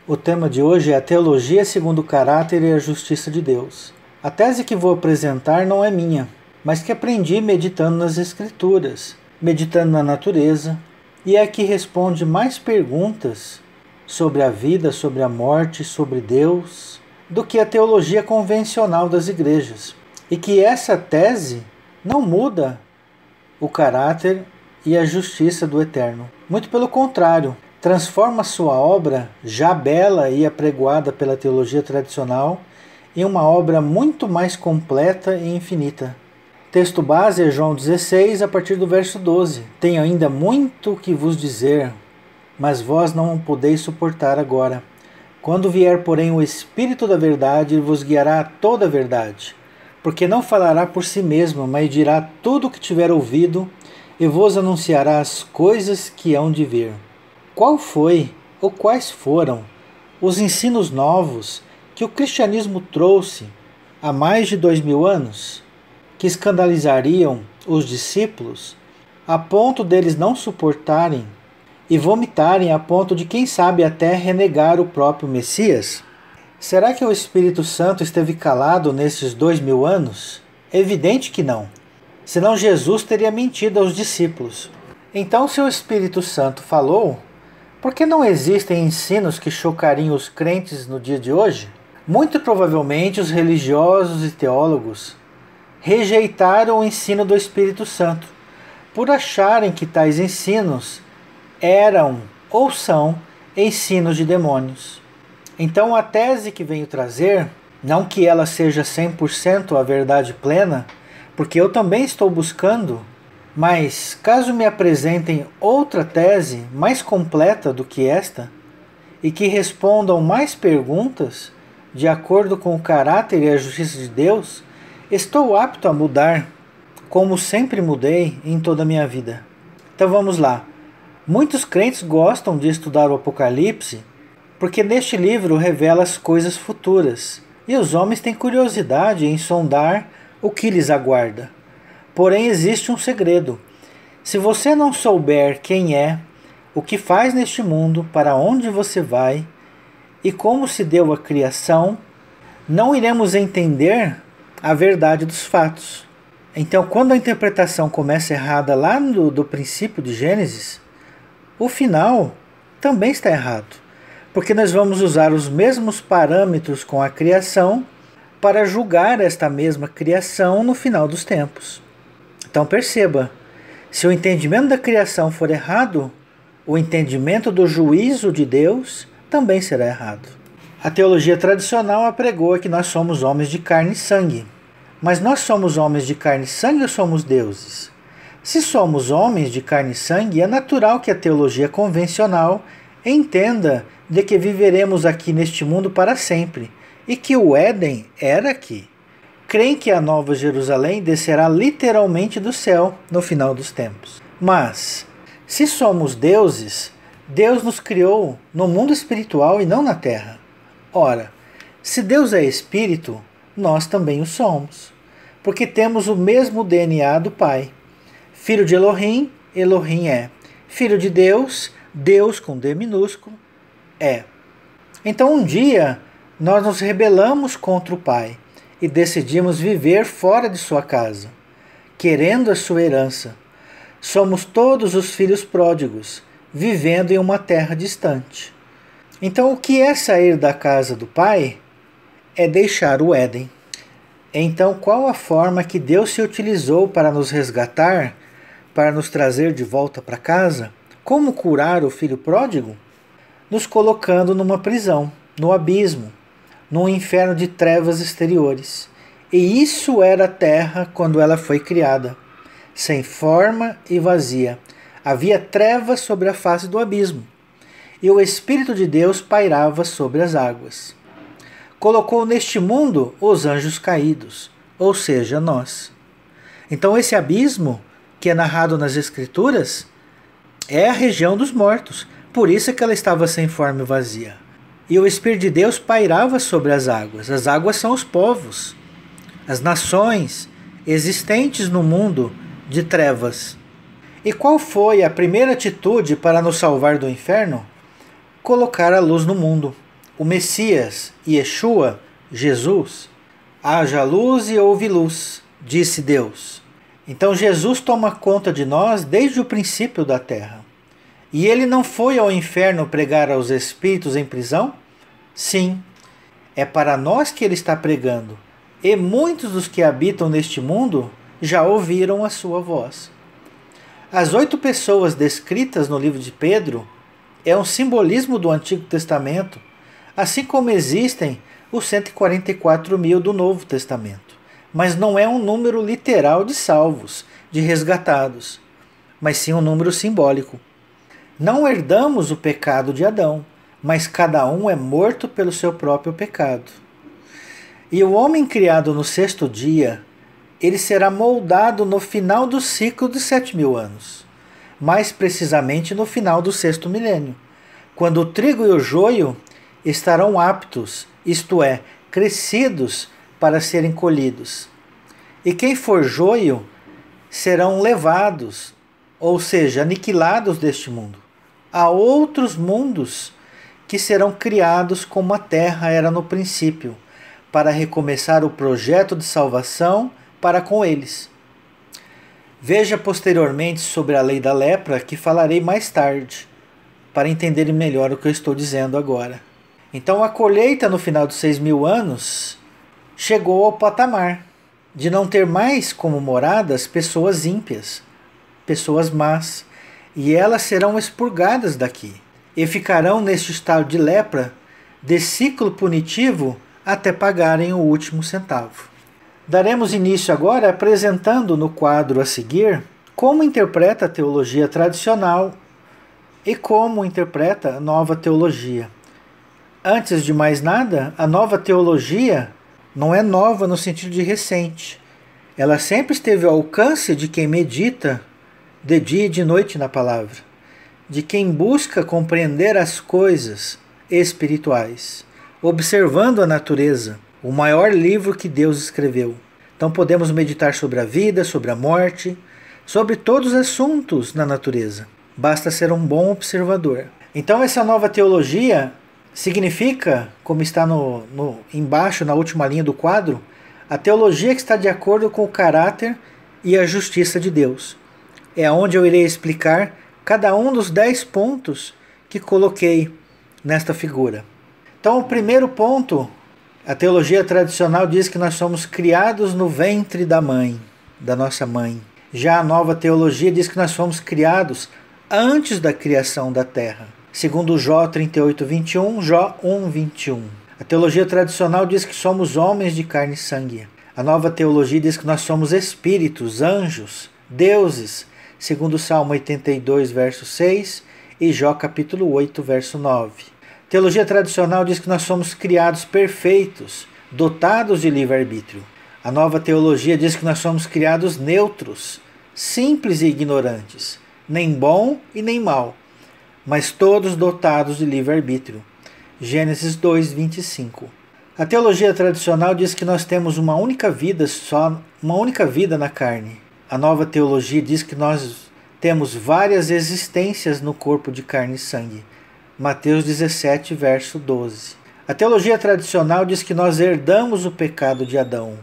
O tema de hoje é a teologia segundo o caráter e a justiça de Deus. A tese que vou apresentar não é minha, mas que aprendi meditando nas Escrituras, meditando na natureza, e é a que responde mais perguntas sobre a vida, sobre a morte, sobre Deus, do que a teologia convencional das igrejas. E que essa tese não muda o caráter e a justiça do Eterno. Muito pelo contrário, transforma sua obra, já bela e apregoada pela teologia tradicional, em uma obra muito mais completa e infinita. Texto base é João 16, a partir do verso 12. Tenho ainda muito que vos dizer, mas vós não podeis suportar agora. Quando vier, porém, o Espírito da verdade, ele vos guiará a toda a verdade. Porque não falará por si mesmo, mas dirá tudo o que tiver ouvido, e vos anunciará as coisas que hão de vir. Qual foi, ou quais foram, os ensinos novos que o cristianismo trouxe há mais de 2000 anos, que escandalizariam os discípulos a ponto deles não suportarem e vomitarem a ponto de, quem sabe, até renegar o próprio Messias? Será que o Espírito Santo esteve calado nesses 2000 anos? É evidente que não. Senão Jesus teria mentido aos discípulos. Então, se o Espírito Santo falou, por que não existem ensinos que chocariam os crentes no dia de hoje? Muito provavelmente os religiosos e teólogos rejeitaram o ensino do Espírito Santo, por acharem que tais ensinos eram ou são ensinos de demônios. Então a tese que venho trazer, não que ela seja 100% a verdade plena, porque eu também estou buscando, mas caso me apresentem outra tese mais completa do que esta, e que respondam mais perguntas, de acordo com o caráter e a justiça de Deus, estou apto a mudar, como sempre mudei em toda a minha vida. Então vamos lá. Muitos crentes gostam de estudar o Apocalipse, porque neste livro revela as coisas futuras, e os homens têm curiosidade em sondar o que lhes aguarda. Porém, existe um segredo. Se você não souber quem é, o que faz neste mundo, para onde você vai e como se deu a criação, não iremos entender a verdade dos fatos. Então, quando a interpretação começa errada lá do princípio de Gênesis, o final também está errado, porque nós vamos usar os mesmos parâmetros com a criação para julgar esta mesma criação no final dos tempos. Então perceba, se o entendimento da criação for errado, o entendimento do juízo de Deus também será errado. A teologia tradicional apregoa que nós somos homens de carne e sangue. Mas nós somos homens de carne e sangue ou somos deuses? Se somos homens de carne e sangue, é natural que a teologia convencional entenda de que viveremos aqui neste mundo para sempre e que o Éden era aqui. Creem que a Nova Jerusalém descerá literalmente do céu no final dos tempos. Mas, se somos deuses, Deus nos criou no mundo espiritual e não na terra. Ora, se Deus é espírito, nós também o somos, porque temos o mesmo DNA do Pai. Filho de Elohim, Elohim é. Filho de Deus, Deus com D minúsculo, é. Então um dia nós nos rebelamos contra o Pai e decidimos viver fora de sua casa, querendo a sua herança. Somos todos os filhos pródigos, vivendo em uma terra distante. Então o que é sair da casa do Pai? É deixar o Éden. Então qual a forma que Deus se utilizou para nos resgatar, para nos trazer de volta para casa? Como curar o filho pródigo? Nos colocando numa prisão, no abismo, num inferno de trevas exteriores. E isso era a terra quando ela foi criada, sem forma e vazia. Havia trevas sobre a face do abismo, e o Espírito de Deus pairava sobre as águas. Colocou neste mundo os anjos caídos, ou seja, nós. Então esse abismo, que é narrado nas Escrituras, é a região dos mortos. Por isso é que ela estava sem forma e vazia. E o Espírito de Deus pairava sobre as águas. As águas são os povos, as nações existentes no mundo de trevas. E qual foi a primeira atitude para nos salvar do inferno? Colocar a luz no mundo. o Messias, Yeshua, Jesus. Haja luz e houve luz, disse Deus. Então Jesus toma conta de nós desde o princípio da terra. E ele não foi ao inferno pregar aos espíritos em prisão? Sim, é para nós que ele está pregando. E muitos dos que habitam neste mundo já ouviram a sua voz. As 8 pessoas descritas no livro de Pedro é um simbolismo do Antigo Testamento, assim como existem os 144.000 do Novo Testamento. Mas não é um número literal de salvos, de resgatados, mas sim um número simbólico. Não herdamos o pecado de Adão, mas cada um é morto pelo seu próprio pecado. E o homem criado no 6º dia, ele será moldado no final do ciclo de 7.000 anos, mais precisamente no final do 6º milênio, quando o trigo e o joio estarão aptos, isto é, crescidos para serem colhidos. E quem for joio serão levados, ou seja, aniquilados deste mundo, a outros mundos que serão criados como a terra era no princípio, para recomeçar o projeto de salvação para com eles. Veja posteriormente sobre a lei da lepra, que falarei mais tarde, para entenderem melhor o que eu estou dizendo agora. Então a colheita no final dos 6.000 anos chegou ao patamar de não ter mais como moradas pessoas ímpias, pessoas más, e elas serão expurgadas daqui, e ficarão neste estado de lepra, de ciclo punitivo, até pagarem o último centavo. Daremos início agora apresentando no quadro a seguir como interpreta a teologia tradicional e como interpreta a nova teologia. Antes de mais nada, a nova teologia não é nova no sentido de recente. Ela sempre esteve ao alcance de quem medita de dia e de noite na palavra, de quem busca compreender as coisas espirituais, observando a natureza, o maior livro que Deus escreveu. Então podemos meditar sobre a vida, sobre a morte, sobre todos os assuntos na natureza. Basta ser um bom observador. Então essa nova teologia significa, como está embaixo, na última linha do quadro, a teologia que está de acordo com o caráter e a justiça de Deus. É onde eu irei explicar cada um dos 10 pontos que coloquei nesta figura. Então o primeiro ponto, a teologia tradicional diz que nós somos criados no ventre da mãe, da nossa mãe. Já a nova teologia diz que nós fomos criados antes da criação da terra, segundo Jó 38:21, Jó 1:21. A teologia tradicional diz que somos homens de carne e sangue. A nova teologia diz que nós somos espíritos, anjos, deuses, segundo Salmo 82, verso 6 e Jó capítulo 8, verso 9. A teologia tradicional diz que nós somos criados perfeitos, dotados de livre-arbítrio. A nova teologia diz que nós somos criados neutros, simples e ignorantes, nem bom e nem mal, mas todos dotados de livre-arbítrio. Gênesis 2:25. A teologia tradicional diz que nós temos uma única vida na carne. A nova teologia diz que nós temos várias existências no corpo de carne e sangue. Mateus 17, verso 12. A teologia tradicional diz que nós herdamos o pecado de Adão.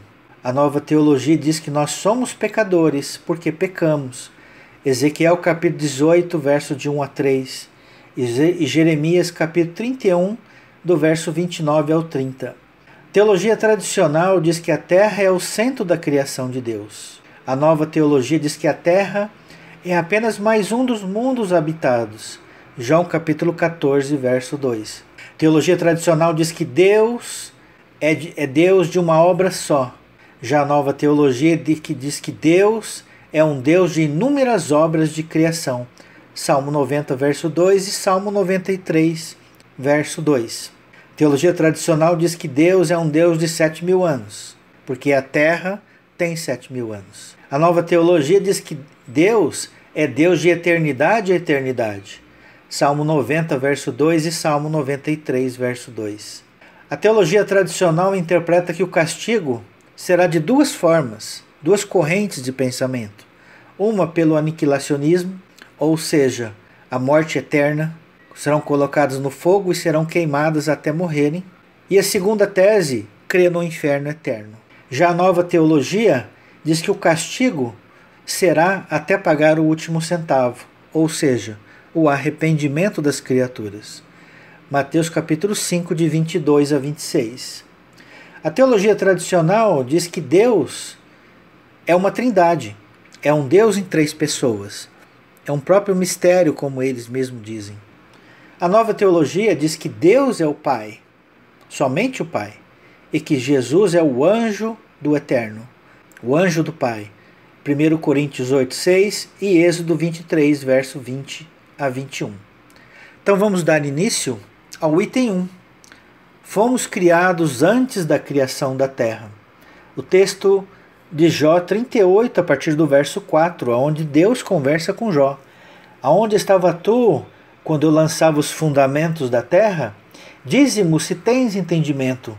A nova teologia diz que nós somos pecadores porque pecamos. Ezequiel capítulo 18, verso de 1 a 3. E Jeremias capítulo 31, do verso 29 ao 30. A teologia tradicional diz que a terra é o centro da criação de Deus. A nova teologia diz que a terra é apenas mais um dos mundos habitados. João capítulo 14, verso 2. A teologia tradicional diz que Deus é Deus de uma obra só. Já a nova teologia diz que Deus é um Deus de inúmeras obras de criação. Salmo 90, verso 2 e Salmo 93, verso 2. A teologia tradicional diz que Deus é um Deus de 7.000 anos, porque a terra tem 7.000 anos. A nova teologia diz que Deus é Deus de eternidade a eternidade. Salmo 90, verso 2 e Salmo 93, verso 2. A teologia tradicional interpreta que o castigo será de duas formas, duas correntes de pensamento. Uma pelo aniquilacionismo, ou seja, a morte eterna, serão colocadas no fogo e serão queimadas até morrerem. E a segunda tese crê no inferno eterno. Já a nova teologia diz que o castigo será até pagar o último centavo, ou seja, o arrependimento das criaturas. Mateus capítulo 5, de 22 a 26. A teologia tradicional diz que Deus é uma trindade, é um Deus em 3 pessoas, é um próprio mistério, como eles mesmos dizem. A nova teologia diz que Deus é o Pai, somente o Pai, e que Jesus é o anjo do Eterno, o anjo do Pai. 1 Coríntios 8:6 e Êxodo 23, verso 20 a 21. Então vamos dar início ao item 1. Fomos criados antes da criação da terra. O texto de Jó 38, a partir do verso 4, onde Deus conversa com Jó. Aonde estava tu quando eu lançava os fundamentos da terra? Dize-mo se tens entendimento.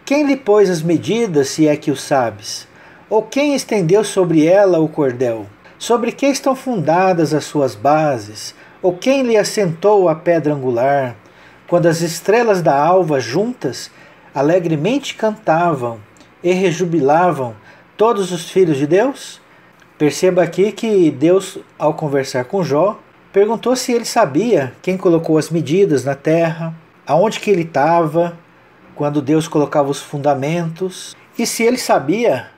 Quem lhe pôs as medidas, se é que o sabes? Ou quem estendeu sobre ela o cordel? Sobre que estão fundadas as suas bases? Ou quem lhe assentou a pedra angular? Quando as estrelas da alva juntas alegremente cantavam e rejubilavam todos os filhos de Deus? Perceba aqui que Deus, ao conversar com Jó, perguntou se ele sabia quem colocou as medidas na terra, aonde que ele estava quando Deus colocava os fundamentos, e se ele sabia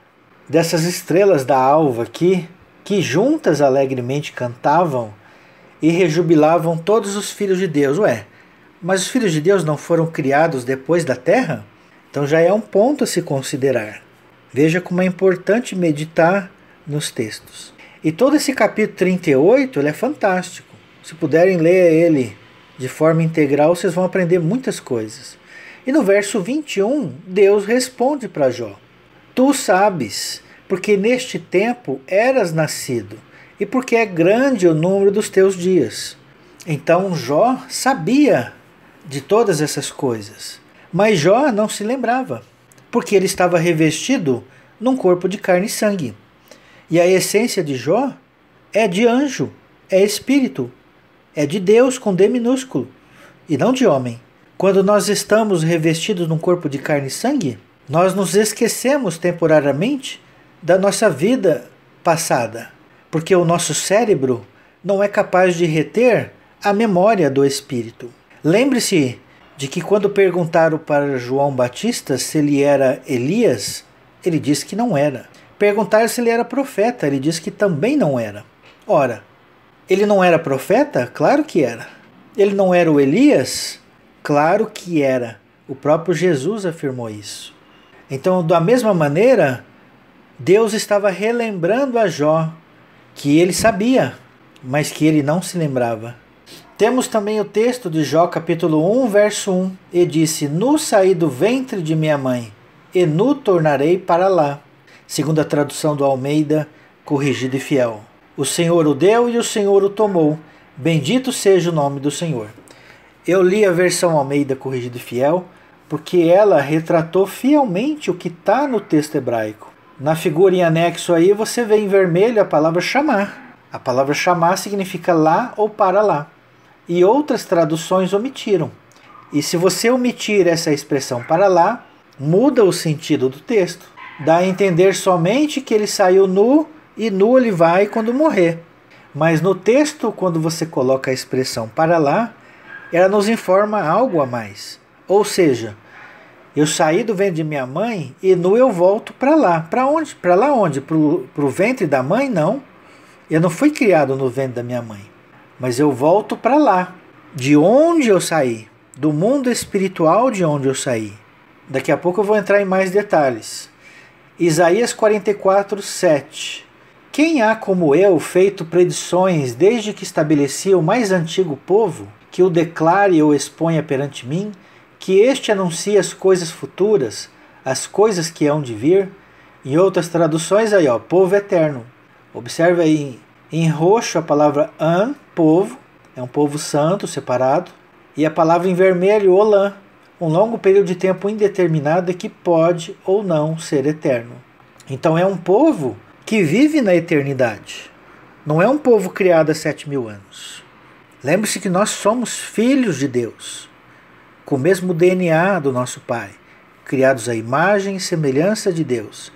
dessas estrelas da alva aqui, que juntas alegremente cantavam e rejubilavam todos os filhos de Deus. Ué, mas os filhos de Deus não foram criados depois da terra? Então já é um ponto a se considerar. Veja como é importante meditar nos textos. E todo esse capítulo 38 ele é fantástico. Se puderem ler ele de forma integral, vocês vão aprender muitas coisas. E no verso 21, Deus responde para Jó: Tu sabes, porque neste tempo eras nascido, e porque é grande o número dos teus dias. Então Jó sabia de todas essas coisas, mas Jó não se lembrava, porque ele estava revestido num corpo de carne e sangue. E a essência de Jó é de anjo, é espírito, é de Deus com D minúsculo, e não de homem. Quando nós estamos revestidos num corpo de carne e sangue, nós nos esquecemos temporariamente da nossa vida passada, porque o nosso cérebro não é capaz de reter a memória do espírito. Lembre-se de que quando perguntaram para João Batista se ele era Elias, ele disse que não era. Perguntaram se ele era profeta, ele disse que também não era. Ora, ele não era profeta? Claro que era. Ele não era o Elias? Claro que era. O próprio Jesus afirmou isso. Então, da mesma maneira, Deus estava relembrando a Jó que ele sabia, mas que ele não se lembrava. Temos também o texto de Jó capítulo 1, verso 1, e disse: Nu saí do ventre de minha mãe, e nu tornarei para lá. Segundo a tradução do Almeida, corrigida e fiel. O Senhor o deu e o Senhor o tomou. Bendito seja o nome do Senhor. Eu li a versão Almeida corrigida e fiel, porque ela retratou fielmente o que está no texto hebraico. Na figura em anexo aí você vê em vermelho a palavra chamar. A palavra chamar significa lá ou para lá. E outras traduções omitiram. E se você omitir essa expressão para lá, muda o sentido do texto. Dá a entender somente que ele saiu nu e nu ele vai quando morrer. Mas no texto, quando você coloca a expressão para lá, ela nos informa algo a mais. Ou seja, eu saí do ventre de minha mãe e nu eu volto para lá. Para onde? Para lá onde? Para o ventre da mãe? Não. Eu não fui criado no ventre da minha mãe. Mas eu volto para lá. De onde eu saí? Do mundo espiritual de onde eu saí. Daqui a pouco eu vou entrar em mais detalhes. Isaías 44, 7. Quem há como eu feito predições desde que estabeleci o mais antigo povo, que o declare e o exponha perante mim, que este anuncie as coisas futuras, as coisas que hão de vir? Em outras traduções aí, povo eterno. Observe aí, em roxo a palavra an, povo, é um povo santo, separado, e a palavra em vermelho, olã, um longo período de tempo indeterminado e que pode ou não ser eterno. Então é um povo que vive na eternidade. Não é um povo criado há 7.000 anos. Lembre-se que nós somos filhos de Deus, com o mesmo DNA do nosso Pai, criados à imagem e semelhança de Deus.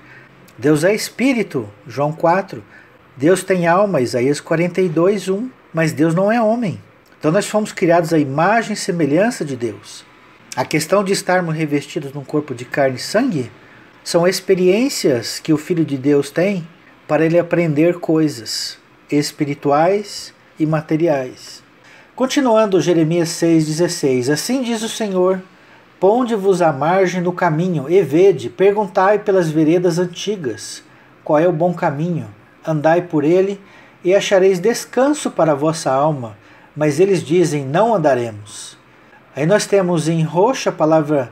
Deus é Espírito, João 4. Deus tem alma, Isaías 42, 1. Mas Deus não é homem. Então nós fomos criados à imagem e semelhança de Deus. A questão de estarmos revestidos num corpo de carne e sangue são experiências que o Filho de Deus tem para ele aprender coisas espirituais e materiais. Continuando Jeremias 6,16. Assim diz o Senhor: ponde-vos à margem do caminho, e vede, perguntai pelas veredas antigas, qual é o bom caminho, andai por ele, e achareis descanso para a vossa alma. Mas eles dizem, não andaremos. Aí nós temos em roxo a palavra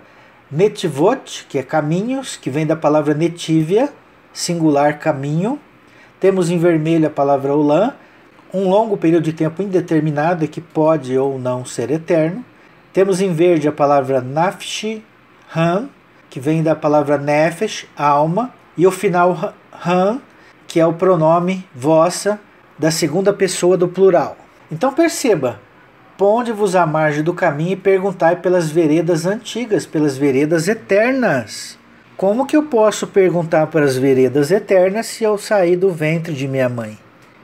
netivot, que é caminhos, que vem da palavra netívia, singular caminho. Temos em vermelho a palavra olam, um longo período de tempo indeterminado que pode ou não ser eterno. Temos em verde a palavra nafshi, ram, que vem da palavra nefesh, alma, e o final ram, que é o pronome vossa, da segunda pessoa do plural. Então perceba, ponde-vos à margem do caminho e perguntai pelas veredas antigas, pelas veredas eternas. Como que eu posso perguntar pelas veredas eternas se eu sair do ventre de minha mãe?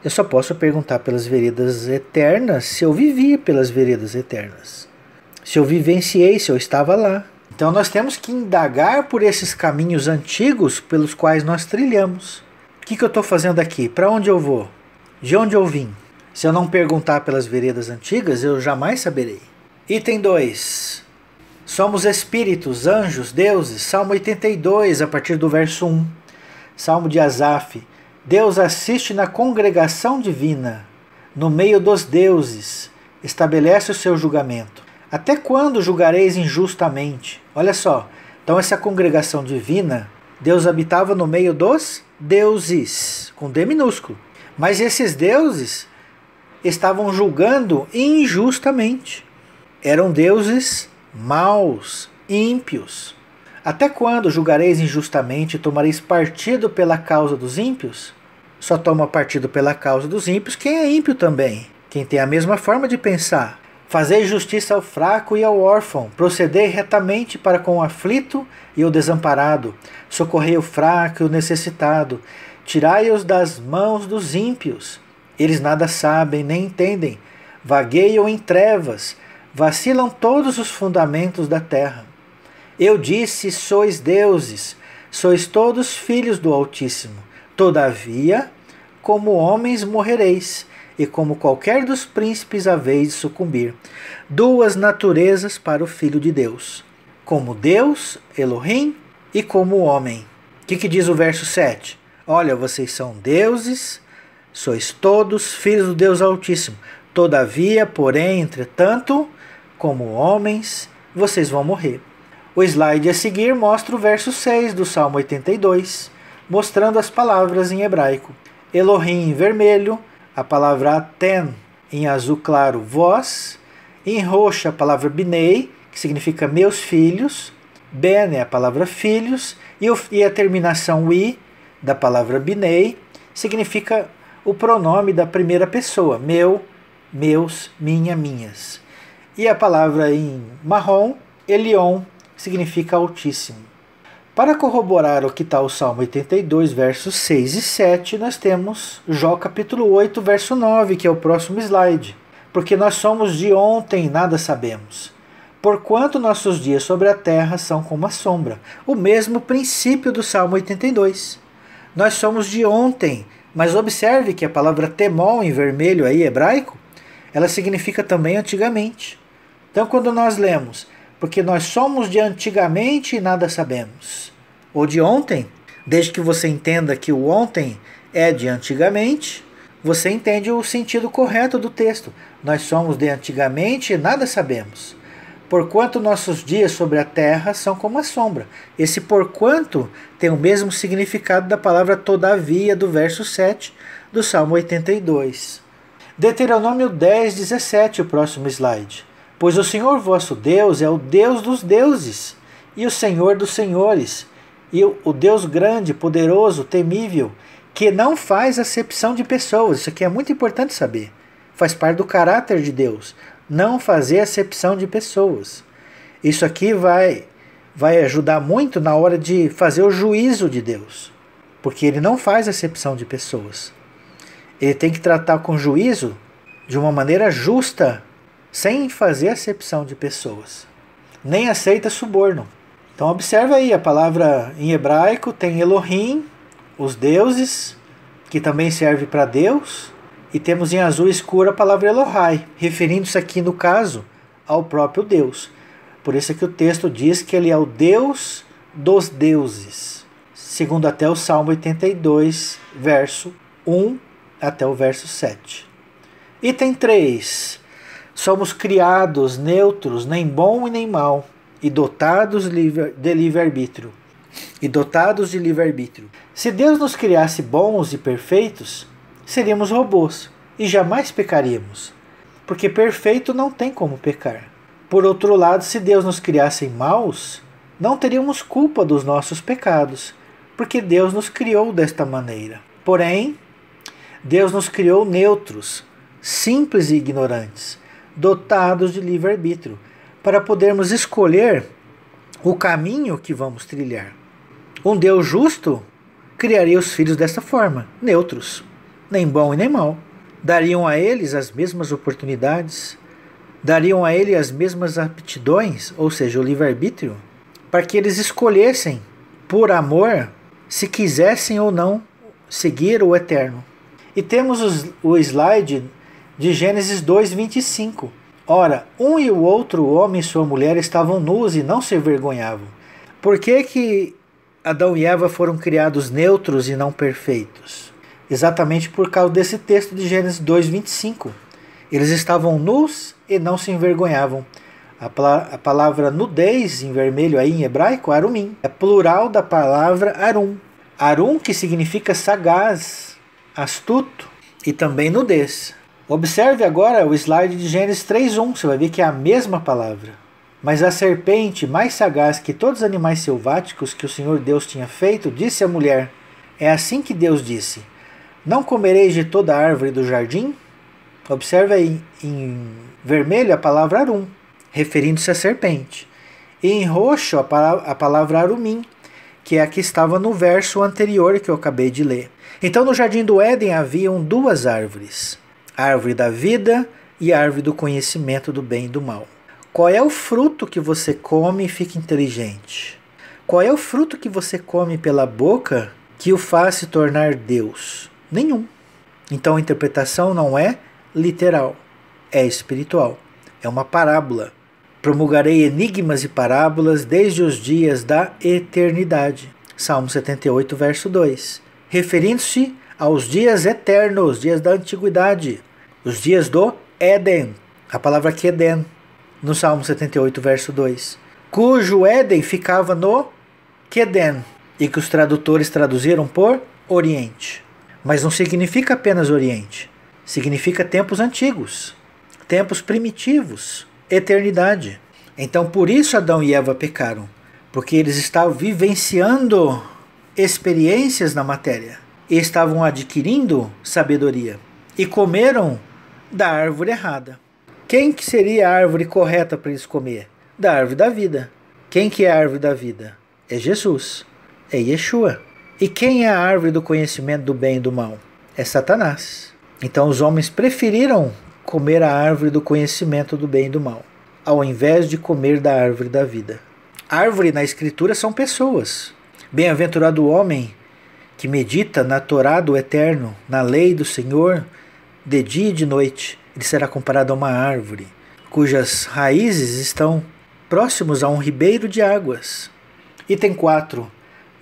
Eu só posso perguntar pelas veredas eternas se eu vivi pelas veredas eternas. Se eu vivenciei, se eu estava lá. Então nós temos que indagar por esses caminhos antigos pelos quais nós trilhamos. O que eu estou fazendo aqui? Para onde eu vou? De onde eu vim? Se eu não perguntar pelas veredas antigas, eu jamais saberei. Item 2. Somos espíritos, anjos, deuses. Salmo 82, a partir do verso 1. Salmo de Asaf. Deus assiste na congregação divina, no meio dos deuses, estabelece o seu julgamento. Até quando julgareis injustamente? Olha só, então essa congregação divina, Deus habitava no meio dos deuses, com D minúsculo. Mas esses deuses estavam julgando injustamente. Eram deuses maus, ímpios. Até quando julgareis injustamente e tomareis partido pela causa dos ímpios? Só toma partido pela causa dos ímpios quem é ímpio também, quem tem a mesma forma de pensar. Fazei justiça ao fraco e ao órfão, procedei retamente para com o aflito e o desamparado, socorrei o fraco e o necessitado, tirai-os das mãos dos ímpios. Eles nada sabem, nem entendem, vagueiam em trevas, vacilam todos os fundamentos da terra. Eu disse, sois deuses, sois todos filhos do Altíssimo. Todavia, como homens morrereis, e como qualquer dos príncipes haveis de sucumbir. Duas naturezas para o Filho de Deus, como Deus, Elohim, e como homem. O que diz o verso 7? Olha, vocês são deuses, sois todos filhos do Deus Altíssimo. Todavia, porém, entretanto, como homens, vocês vão morrer. O slide a seguir mostra o verso 6 do Salmo 82, mostrando as palavras em hebraico. Elohim em vermelho, a palavra Aten em azul claro, vós. Em roxo a palavra Binei, que significa meus filhos. Ben é a palavra filhos. E a terminação I, da palavra Binei, significa o pronome da primeira pessoa. Meu, meus, minha, minhas. E a palavra em marrom, Elion, significa Altíssimo. Para corroborar o que está o Salmo 82, versos 6 e 7, nós temos Jó capítulo 8, verso 9, que é o próximo slide. Porque nós somos de ontem, nada sabemos. Porquanto nossos dias sobre a terra são como a sombra. O mesmo princípio do Salmo 82. Nós somos de ontem, mas observe que a palavra temol em vermelho aí, hebraico, ela significa também antigamente. Então quando nós lemos porque nós somos de antigamente e nada sabemos, ou de ontem, desde que você entenda que o ontem é de antigamente, você entende o sentido correto do texto. Nós somos de antigamente e nada sabemos. Porquanto nossos dias sobre a terra são como a sombra. Esse porquanto tem o mesmo significado da palavra todavia do verso 7 do Salmo 82. Deuteronômio 10, 17, o próximo slide. Pois o Senhor vosso Deus é o Deus dos deuses, e o Senhor dos senhores, e o Deus grande, poderoso, temível, que não faz acepção de pessoas. Isso aqui é muito importante saber. Faz parte do caráter de Deus. Não fazer acepção de pessoas. Isso aqui vai ajudar muito na hora de fazer o juízo de Deus. Porque ele não faz acepção de pessoas. Ele tem que tratar com juízo de uma maneira justa, sem fazer acepção de pessoas. Nem aceita suborno. Então observa aí, a palavra em hebraico tem Elohim, os deuses, que também serve para Deus, e temos em azul escuro a palavra Elohai, referindo-se aqui no caso ao próprio Deus. Por isso é que o texto diz que ele é o Deus dos deuses, segundo até o Salmo 82, verso 1 até o verso 7. Item 3. Somos criados neutros, nem bom e nem mal, e dotados de livre-arbítrio. Se Deus nos criasse bons e perfeitos, seríamos robôs e jamais pecaríamos, porque perfeito não tem como pecar. Por outro lado, se Deus nos criasse maus, não teríamos culpa dos nossos pecados, porque Deus nos criou desta maneira. Porém, Deus nos criou neutros, simples e ignorantes, dotados de livre-arbítrio, para podermos escolher o caminho que vamos trilhar. Um Deus justo criaria os filhos dessa forma, neutros, nem bom e nem mal. Dariam a eles as mesmas oportunidades, dariam a eles as mesmas aptidões, ou seja, o livre-arbítrio, para que eles escolhessem, por amor, se quisessem ou não seguir o Eterno. E temos o slide de Gênesis 2:25. Ora, um e o outro, o homem e sua mulher, estavam nus e não se envergonhavam. Por que Adão e Eva foram criados neutros e não perfeitos? Exatamente por causa desse texto de Gênesis 2:25. Eles estavam nus e não se envergonhavam. A palavra nudez, em vermelho aí em hebraico, arumim, é plural da palavra arum. Arum, que significa sagaz, astuto, e também nudez. Observe agora o slide de Gênesis 3:1, você vai ver que é a mesma palavra. Mas a serpente, mais sagaz que todos os animais selváticos que o Senhor Deus tinha feito, disse à mulher: é assim que Deus disse: não comereis de toda a árvore do jardim? Observe aí em vermelho a palavra arum, referindo-se à serpente. E em roxo a palavra arumim, que é a que estava no verso anterior que eu acabei de ler. Então no jardim do Éden haviam duas árvores: a árvore da vida e a árvore do conhecimento do bem e do mal. Qual é o fruto que você come e fica inteligente? Qual é o fruto que você come pela boca que o faz se tornar Deus? Nenhum. Então a interpretação não é literal, é espiritual. É uma parábola. Promulgarei enigmas e parábolas desde os dias da eternidade. Salmo 78, verso 2. Referindo-se aos dias eternos, dias da antiguidade, os dias do Éden. A palavra aqui é Éden, no Salmo 78, verso 2. Cujo Éden ficava no Queden, e que os tradutores traduziram por Oriente. Mas não significa apenas Oriente. Significa tempos antigos, tempos primitivos, eternidade. Então por isso Adão e Eva pecaram, porque eles estavam vivenciando experiências na matéria e estavam adquirindo sabedoria e comeram da árvore errada. Quem que seria a árvore correta para eles comer? Da árvore da vida. Quem que é a árvore da vida? É Jesus, é Yeshua. E quem é a árvore do conhecimento do bem e do mal? É Satanás. Então os homens preferiram comer a árvore do conhecimento do bem e do mal, ao invés de comer da árvore da vida. Árvore na Escritura são pessoas. Bem-aventurado o homem que medita na Torá do Eterno, na lei do Senhor, de dia e de noite. Ele será comparado a uma árvore, cujas raízes estão próximos a um ribeiro de águas. Item 4.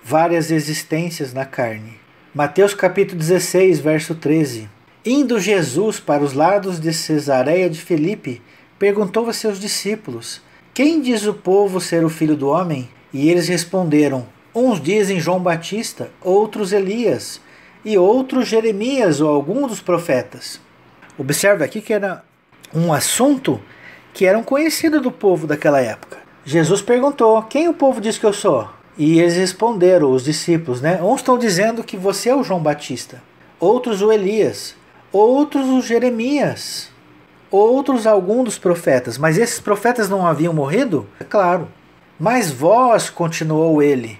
Várias existências na carne. Mateus capítulo 16, verso 13. Indo Jesus para os lados de Cesareia de Filipe, perguntou a seus discípulos: quem diz o povo ser o Filho do Homem? E eles responderam: uns dizem João Batista, outros Elias, e outros Jeremias ou algum dos profetas. Observe aqui que era um assunto que era um conhecido do povo daquela época. Jesus perguntou: quem o povo diz que eu sou? E eles responderam, os discípulos, né? Uns estão dizendo que você é o João Batista, outros o Elias, outros o Jeremias, outros algum dos profetas. Mas esses profetas não haviam morrido? É claro. Mas vós, continuou ele,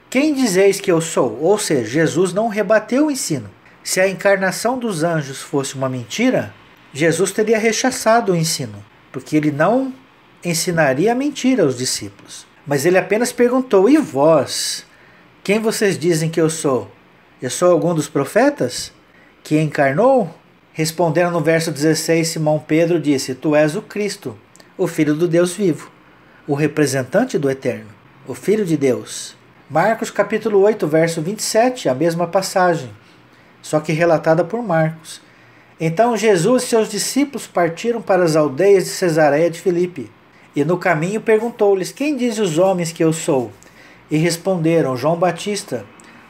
quem dizeis que eu sou? Ou seja, Jesus não rebateu o ensino. Se a encarnação dos anjos fosse uma mentira, Jesus teria rechaçado o ensino, porque ele não ensinaria a mentira aos discípulos. Mas ele apenas perguntou: e vós? Quem vocês dizem que eu sou? Eu sou algum dos profetas que encarnou? Respondendo no verso 16, Simão Pedro disse: tu és o Cristo, o Filho do Deus vivo, o representante do Eterno, o Filho de Deus. Marcos capítulo 8, verso 27, a mesma passagem, só que relatada por Marcos. Então Jesus e seus discípulos partiram para as aldeias de Cesareia de Filipe, e no caminho perguntou-lhes: quem dizem os homens que eu sou? E responderam: João Batista,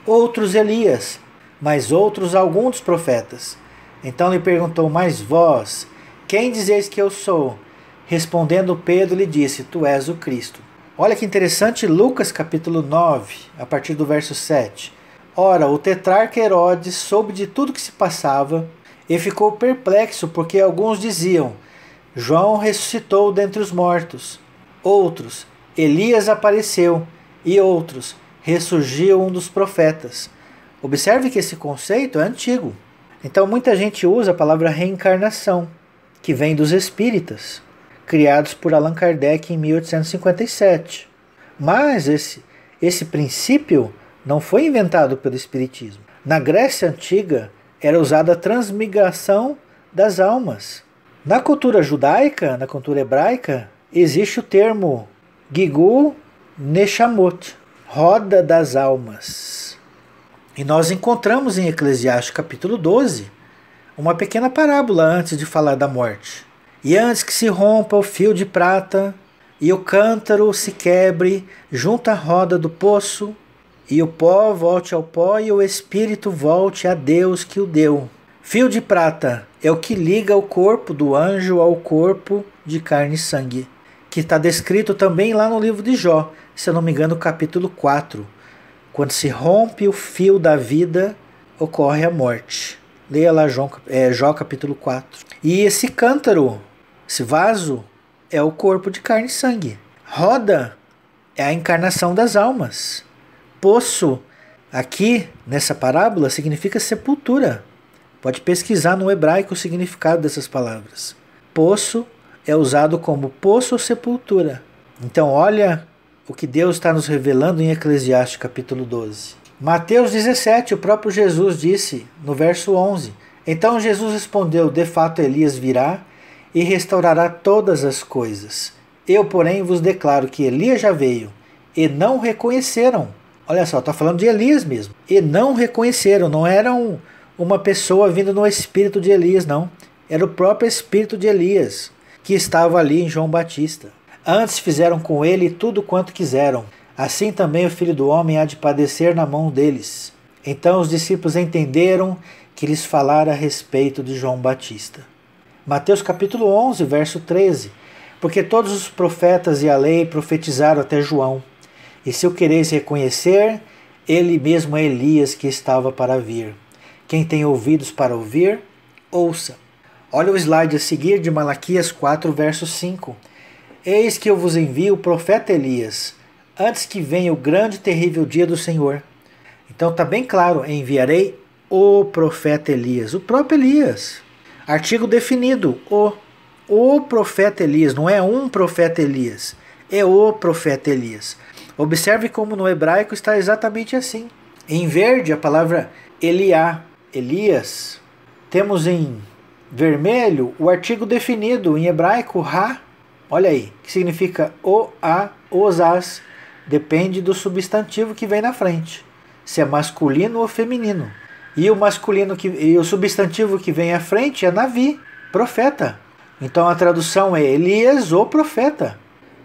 outros Elias, mas outros algum dos profetas. Então lhe perguntou: mas vós, quem dizeis que eu sou? Respondendo Pedro lhe disse: tu és o Cristo. Olha que interessante, Lucas capítulo 9, a partir do verso 7. Ora, o tetrarca Herodes soube de tudo que se passava e ficou perplexo, porque alguns diziam: João ressuscitou dentre os mortos. Outros: Elias apareceu. E outros: ressurgiu um dos profetas. Observe que esse conceito é antigo. Então muita gente usa a palavra reencarnação, que vem dos espíritas, criados por Allan Kardec em 1857. Mas esse princípio não foi inventado pelo espiritismo. Na Grécia Antiga era usada a transmigração das almas. Na cultura judaica, na cultura hebraica, existe o termo Gigu Neshamot, roda das almas. E nós encontramos em Eclesiastes capítulo 12 uma pequena parábola antes de falar da morte. E antes que se rompa o fio de prata e o cântaro se quebre junto à roda do poço, e o pó volte ao pó e o espírito volte a Deus que o deu. Fio de prata é o que liga o corpo do anjo ao corpo de carne e sangue, que está descrito também lá no livro de Jó, se eu não me engano, capítulo 4. Quando se rompe o fio da vida, ocorre a morte. Leia lá Jó capítulo 4. E esse cântaro, esse vaso, é o corpo de carne e sangue. Roda é a encarnação das almas. Poço, aqui nessa parábola, significa sepultura. Pode pesquisar no hebraico o significado dessas palavras. Poço é usado como poço ou sepultura. Então olha o que Deus está nos revelando em Eclesiastes capítulo 12. Mateus 17, o próprio Jesus disse no verso 11: então Jesus respondeu: de fato Elias virá e restaurará todas as coisas. Eu, porém, vos declaro que Elias já veio e não reconheceram. Olha só, está falando de Elias mesmo. E não reconheceram, não era uma pessoa vindo no espírito de Elias, não. Era o próprio espírito de Elias que estava ali em João Batista. Antes fizeram com ele tudo quanto quiseram. Assim também o Filho do Homem há de padecer na mão deles. Então os discípulos entenderam que lhes falara a respeito de João Batista. Mateus capítulo 11, verso 13. Porque todos os profetas e a lei profetizaram até João. E se o quereis reconhecer, ele mesmo é Elias que estava para vir. Quem tem ouvidos para ouvir, ouça. Olha o slide a seguir de Malaquias 4, verso 5. Eis que eu vos envio o profeta Elias, antes que venha o grande e terrível dia do Senhor. Então está bem claro, enviarei o profeta Elias, o próprio Elias. Artigo definido, o profeta Elias, não é um profeta Elias, é o profeta Elias. Observe como no hebraico está exatamente assim. Em verde a palavra Eliá, Elias. Temos em vermelho o artigo definido, em hebraico Ra. Olha aí, que significa o, a, os, as. Depende do substantivo que vem na frente, se é masculino ou feminino. E o substantivo que vem à frente é Navi, profeta. Então a tradução é Elias, o profeta.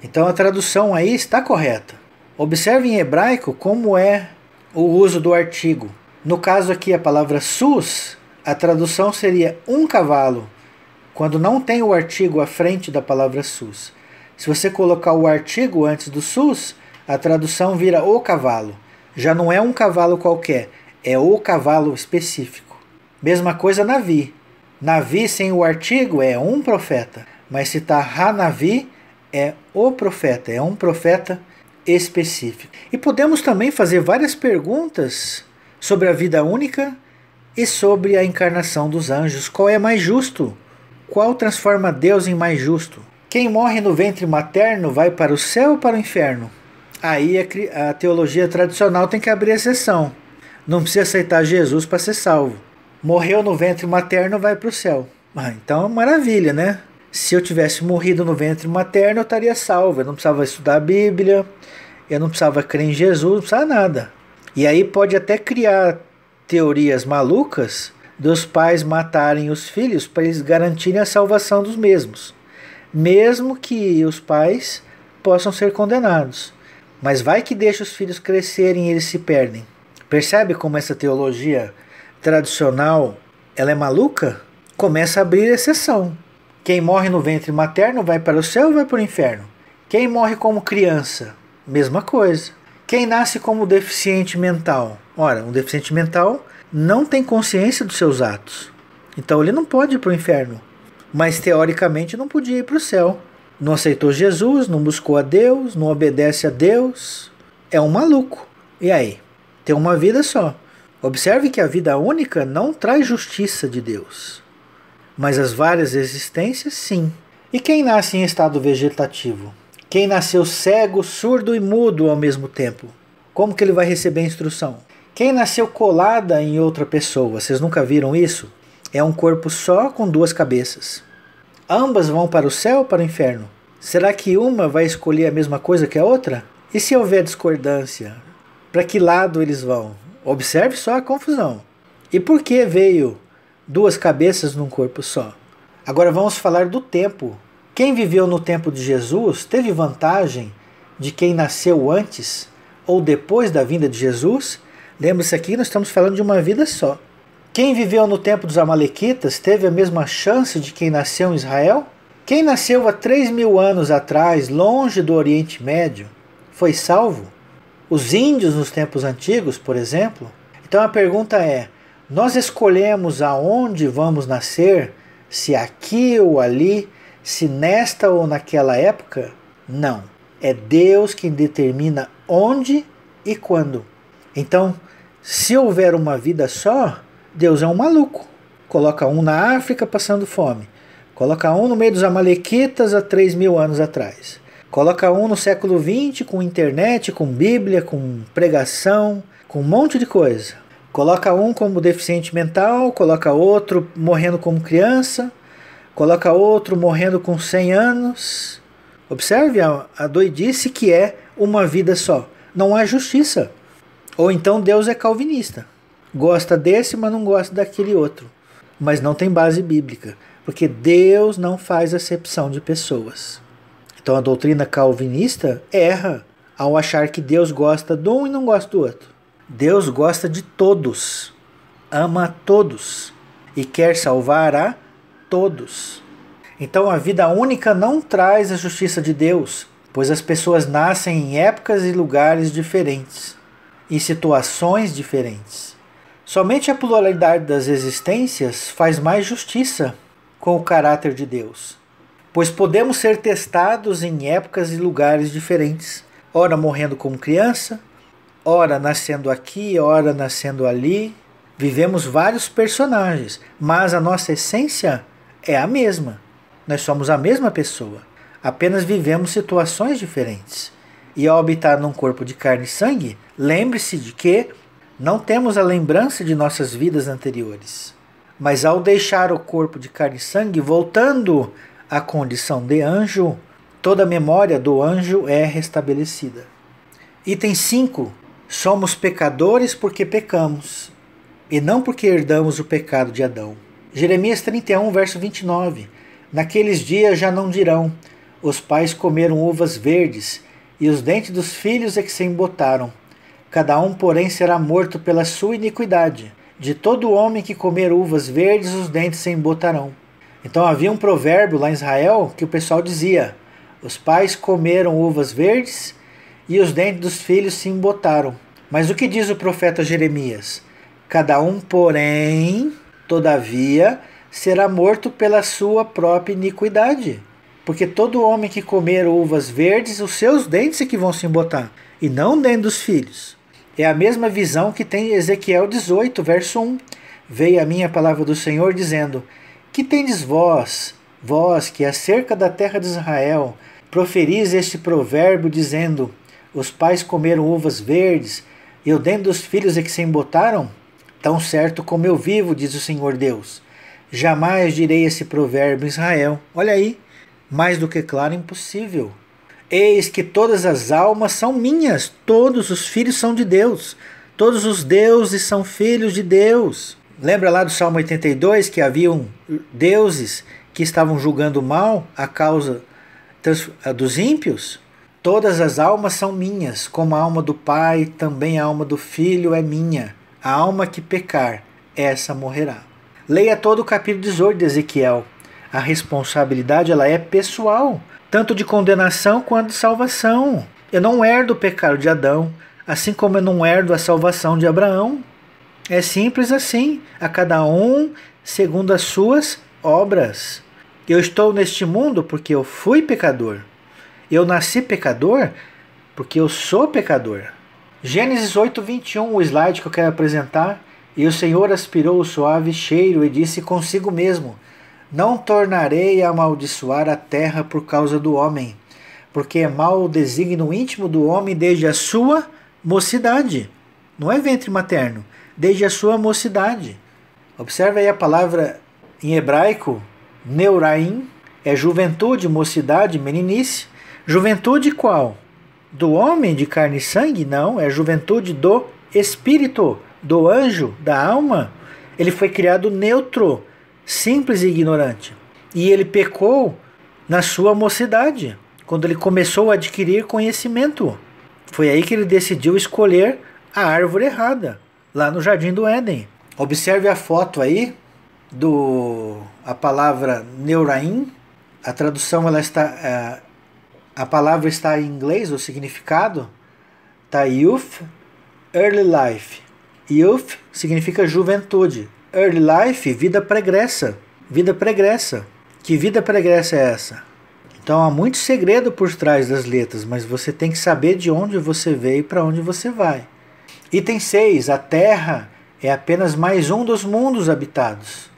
Então a tradução aí está correta. Observe em hebraico como é o uso do artigo. No caso aqui a palavra sus, a tradução seria um cavalo, quando não tem o artigo à frente da palavra sus. Se você colocar o artigo antes do sus, a tradução vira o cavalo. Já não é um cavalo qualquer, é o cavalo específico. Mesma coisa Navi. Navi sem o artigo é um profeta, mas se está Hanavi é o profeta, é um profeta específico. E podemos também fazer várias perguntas sobre a vida única e sobre a encarnação dos anjos. Qual é mais justo? Qual transforma Deus em mais justo? Quem morre no ventre materno vai para o céu ou para o inferno? Aí a teologia tradicional tem que abrir exceção. Não precisa aceitar Jesus para ser salvo. Morreu no ventre materno, vai para o céu. Então, maravilha, né? Se eu tivesse morrido no ventre materno, eu estaria salvo. Eu não precisava estudar a Bíblia, eu não precisava crer em Jesus, não precisava nada. E aí pode até criar teorias malucas dos pais matarem os filhos para eles garantirem a salvação dos mesmos. Mesmo que os pais possam ser condenados. Mas vai que deixa os filhos crescerem e eles se perdem. Percebe como essa teologia tradicional ela é maluca? Começa a abrir exceção. Quem morre no ventre materno vai para o céu ou vai para o inferno? Quem morre como criança? Mesma coisa. Quem nasce como deficiente mental? Ora, um deficiente mental não tem consciência dos seus atos. Então ele não pode ir para o inferno. Mas teoricamente não podia ir para o céu. Não aceitou Jesus, não buscou a Deus, não obedece a Deus. É um maluco. E aí? Tem uma vida só. Observe que a vida única não traz justiça de Deus. Mas as várias existências, sim. E quem nasce em estado vegetativo? Quem nasceu cego, surdo e mudo ao mesmo tempo? Como que ele vai receber instrução? Quem nasceu colada em outra pessoa? Vocês nunca viram isso? É um corpo só com duas cabeças. Ambas vão para o céu ou para o inferno? Será que uma vai escolher a mesma coisa que a outra? E se houver discordância? Para que lado eles vão? Observe só a confusão. E por que veio duas cabeças num corpo só? Agora vamos falar do tempo. Quem viveu no tempo de Jesus teve vantagem de quem nasceu antes ou depois da vinda de Jesus? Lembre-se aqui, nós estamos falando de uma vida só. Quem viveu no tempo dos Amalequitas teve a mesma chance de quem nasceu em Israel? Quem nasceu há 3.000 anos atrás, longe do Oriente Médio, foi salvo? Os índios nos tempos antigos, por exemplo? Então a pergunta é, nós escolhemos aonde vamos nascer, se aqui ou ali, se nesta ou naquela época? Não. É Deus quem determina onde e quando. Então, se houver uma vida só, Deus é um maluco. Coloca um na África passando fome. Coloca um no meio dos Amalequitas há 3.000 anos atrás. Coloca um no século XX com internet, com Bíblia, com pregação, com um monte de coisa. Coloca um como deficiente mental, coloca outro morrendo como criança, coloca outro morrendo com 100 anos. Observe a doidice que é uma vida só. Não há justiça. Ou então Deus é calvinista. Gosta desse, mas não gosta daquele outro. Mas não tem base bíblica. Porque Deus não faz acepção de pessoas. Então a doutrina calvinista erra ao achar que Deus gosta de um e não gosta do outro. Deus gosta de todos, ama a todos e quer salvar a todos. Então a vida única não traz a justiça de Deus, pois as pessoas nascem em épocas e lugares diferentes, em situações diferentes. Somente a pluralidade das existências faz mais justiça com o caráter de Deus. Pois podemos ser testados em épocas e lugares diferentes, ora morrendo como criança, ora nascendo aqui, ora nascendo ali. Vivemos vários personagens, mas a nossa essência é a mesma. Nós somos a mesma pessoa, apenas vivemos situações diferentes. E ao habitar num corpo de carne e sangue, lembre-se de que não temos a lembrança de nossas vidas anteriores. Mas ao deixar o corpo de carne e sangue, voltando a condição de anjo, toda a memória do anjo é restabelecida. Item 5. Somos pecadores porque pecamos, e não porque herdamos o pecado de Adão. Jeremias 31, verso 29. Naqueles dias já não dirão, os pais comeram uvas verdes, e os dentes dos filhos é que se embotaram. Cada um, porém, será morto pela sua iniquidade. De todo homem que comer uvas verdes, os dentes se embotarão. Então havia um provérbio lá em Israel que o pessoal dizia, os pais comeram uvas verdes e os dentes dos filhos se embotaram. Mas o que diz o profeta Jeremias? Cada um, porém, todavia, será morto pela sua própria iniquidade. Porque todo homem que comer uvas verdes, os seus dentes é que vão se embotar, e não dentro dos filhos. É a mesma visão que tem Ezequiel 18, verso 1. Veio a minha palavra do Senhor, dizendo: que tendes vós que acerca da terra de Israel, proferis este provérbio, dizendo: os pais comeram uvas verdes, e o dente dos filhos é que se embotaram? Tão certo como eu vivo, diz o Senhor Deus, jamais direi esse provérbio em Israel. Olha aí, mais do que claro, impossível. Eis que todas as almas são minhas, todos os filhos são de Deus, todos os deuses são filhos de Deus. Lembra lá do Salmo 82 que haviam deuses que estavam julgando mal a causa dos ímpios? Todas as almas são minhas, como a alma do Pai, também a alma do Filho é minha. A alma que pecar, essa morrerá. Leia todo o capítulo 18 de Ezequiel. A responsabilidade ela é pessoal, tanto de condenação quanto de salvação. Eu não herdo o pecado de Adão, assim como eu não herdo a salvação de Abraão. É simples assim, a cada um segundo as suas obras. Eu estou neste mundo porque eu fui pecador. Eu nasci pecador porque eu sou pecador. Gênesis 8, 21, o slide que eu quero apresentar. E o Senhor aspirou o suave cheiro e disse consigo mesmo: não tornarei a amaldiçoar a terra por causa do homem, porque é mau o desígnio íntimo do homem desde a sua mocidade. Não é ventre materno, desde a sua mocidade. Observe aí a palavra em hebraico, neuraim, é juventude, mocidade, meninice. Juventude qual? Do homem de carne e sangue? Não, é juventude do espírito, do anjo, da alma. Ele foi criado neutro, simples e ignorante. E ele pecou na sua mocidade, quando ele começou a adquirir conhecimento. Foi aí que ele decidiu escolher a árvore errada, lá no Jardim do Éden. Observe a foto aí a palavra neuraim. A tradução ela está, a palavra está em inglês, o significado está youth, early life. Youth significa juventude. Early life, vida pregressa. Vida pregressa. Que vida pregressa é essa? Então há muito segredo por trás das letras, mas você tem que saber de onde você veio e para onde você vai. Item 6. A terra é apenas mais um dos mundos habitados.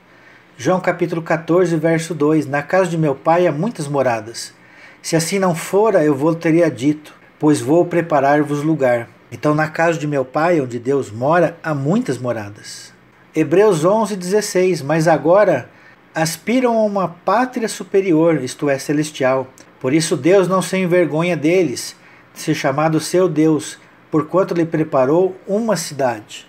João capítulo 14, verso 2. Na casa de meu pai há muitas moradas. Se assim não fora, eu vou teria dito, pois vou preparar-vos lugar. Então na casa de meu pai, onde Deus mora, há muitas moradas. Hebreus 11, 16. Mas agora aspiram a uma pátria superior, isto é, celestial. Por isso Deus não se envergonha deles, de ser chamado seu Deus, porquanto lhe preparou uma cidade.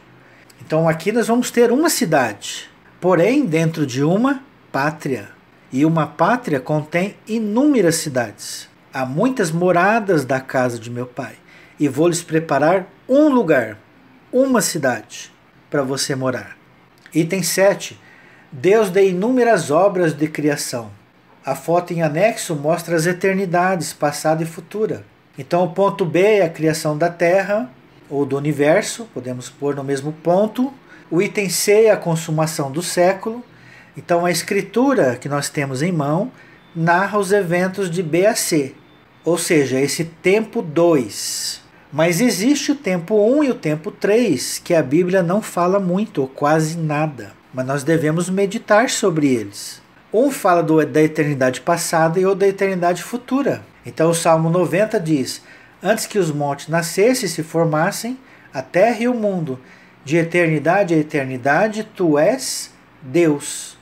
Então aqui nós vamos ter uma cidade, porém dentro de uma pátria. E uma pátria contém inúmeras cidades. Há muitas moradas da casa de meu pai. E vou lhes preparar um lugar, uma cidade, para você morar. Item 7. Deus deu inúmeras obras de criação. A foto em anexo mostra as eternidades, passada e futura. Então o ponto B é a criação da Terra, ou do universo, podemos pôr no mesmo ponto. O item C é a consumação do século. Então a escritura que nós temos em mão narra os eventos de B a C, ou seja, esse tempo 2. Mas existe o tempo 1 e o tempo 3, que a Bíblia não fala muito ou quase nada, mas nós devemos meditar sobre eles. Um fala da eternidade passada e outro da eternidade futura. Então o Salmo 90 diz: antes que os montes nascessem e se formassem, a terra e o mundo, de eternidade a eternidade, tu és Deus.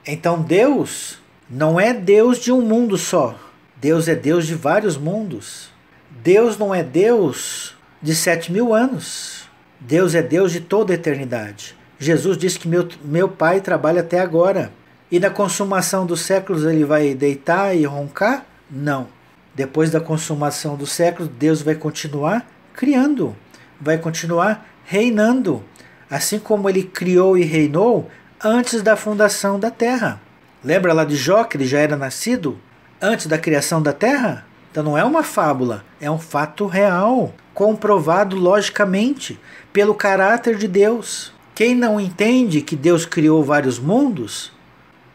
Então Deus não é Deus de um mundo só. Deus é Deus de vários mundos. Deus não é Deus de 7.000 anos. Deus é Deus de toda a eternidade. Jesus disse que meu Pai trabalha até agora. E na consumação dos séculos ele vai deitar e roncar? Não. Depois da consumação dos séculos, Deus vai continuar criando. Vai continuar reinando. Assim como ele criou e reinou antes da fundação da terra. Lembra lá de Jó, que ele já era nascido antes da criação da terra? Então não é uma fábula, é um fato real, comprovado logicamente pelo caráter de Deus. Quem não entende que Deus criou vários mundos,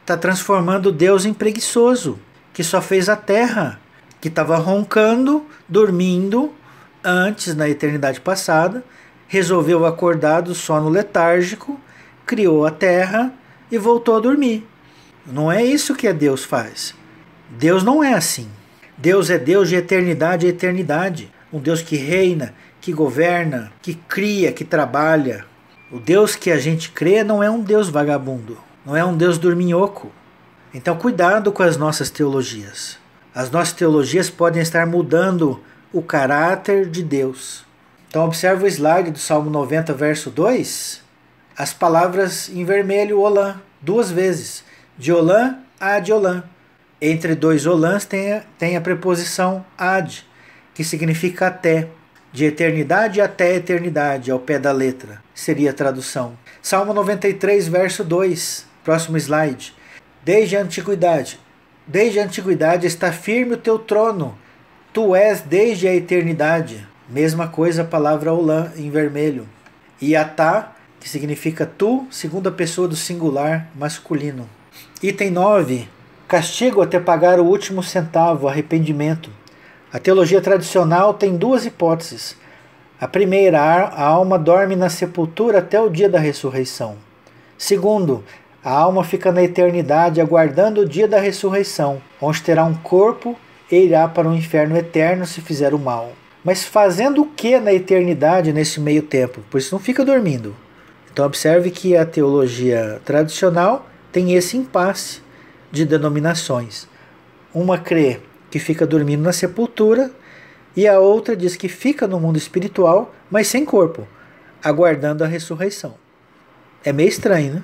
Está transformando Deus em preguiçoso, que só fez a terra, que estava roncando, dormindo, antes, na eternidade passada, resolveu acordar do sono letárgico, criou a terra e voltou a dormir. Não é isso que Deus faz. Deus não é assim. Deus é Deus de eternidade a eternidade. Um Deus que reina, que governa, que cria, que trabalha. O Deus que a gente crê não é um Deus vagabundo, não é um Deus dorminhoco. Então cuidado com as nossas teologias. As nossas teologias podem estar mudando o caráter de Deus. Então observe o slide do Salmo 90, verso 2. As palavras em vermelho, Olã, 2 vezes. De Olã a Adolã. Entre 2 Olãs tem a preposição ad, que significa até. De eternidade até eternidade, ao pé da letra, seria a tradução. Salmo 93, verso 2, próximo slide. Desde a antiguidade está firme o teu trono, tu és desde a eternidade. Mesma coisa a palavra Olã em vermelho. E atá, que significa tu, segunda pessoa do singular masculino. Item 9. Castigo até pagar o último centavo, arrependimento. A teologia tradicional tem 2 hipóteses. A primeira, a alma dorme na sepultura até o dia da ressurreição. Segundo, a alma fica na eternidade aguardando o dia da ressurreição, onde terá um corpo e irá para o inferno eterno se fizer o mal. Mas fazendo o que na eternidade nesse meio tempo? Pois não fica dormindo. Então observe que a teologia tradicional tem esse impasse de denominações. Uma crê que fica dormindo na sepultura, e a outra diz que fica no mundo espiritual, mas sem corpo, aguardando a ressurreição. É meio estranho, né?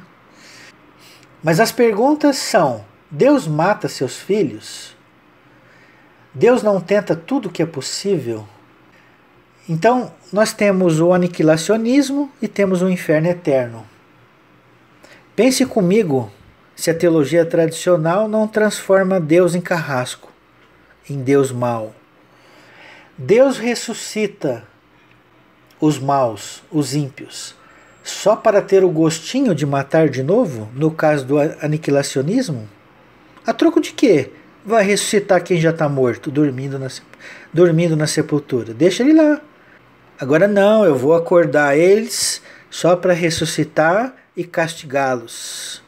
Mas as perguntas são: Deus mata seus filhos? Deus não tenta tudo o que é possível? Então, nós temos o aniquilacionismo e temos o inferno eterno. Pense comigo se a teologia tradicional não transforma Deus em carrasco, em Deus mau. Deus ressuscita os maus, os ímpios, só para ter o gostinho de matar de novo, no caso do aniquilacionismo? A troco de quê? Vai ressuscitar quem já está morto, dormindo na sepultura. Deixa ele lá. Agora não, eu vou acordar eles só para ressuscitar e castigá-los.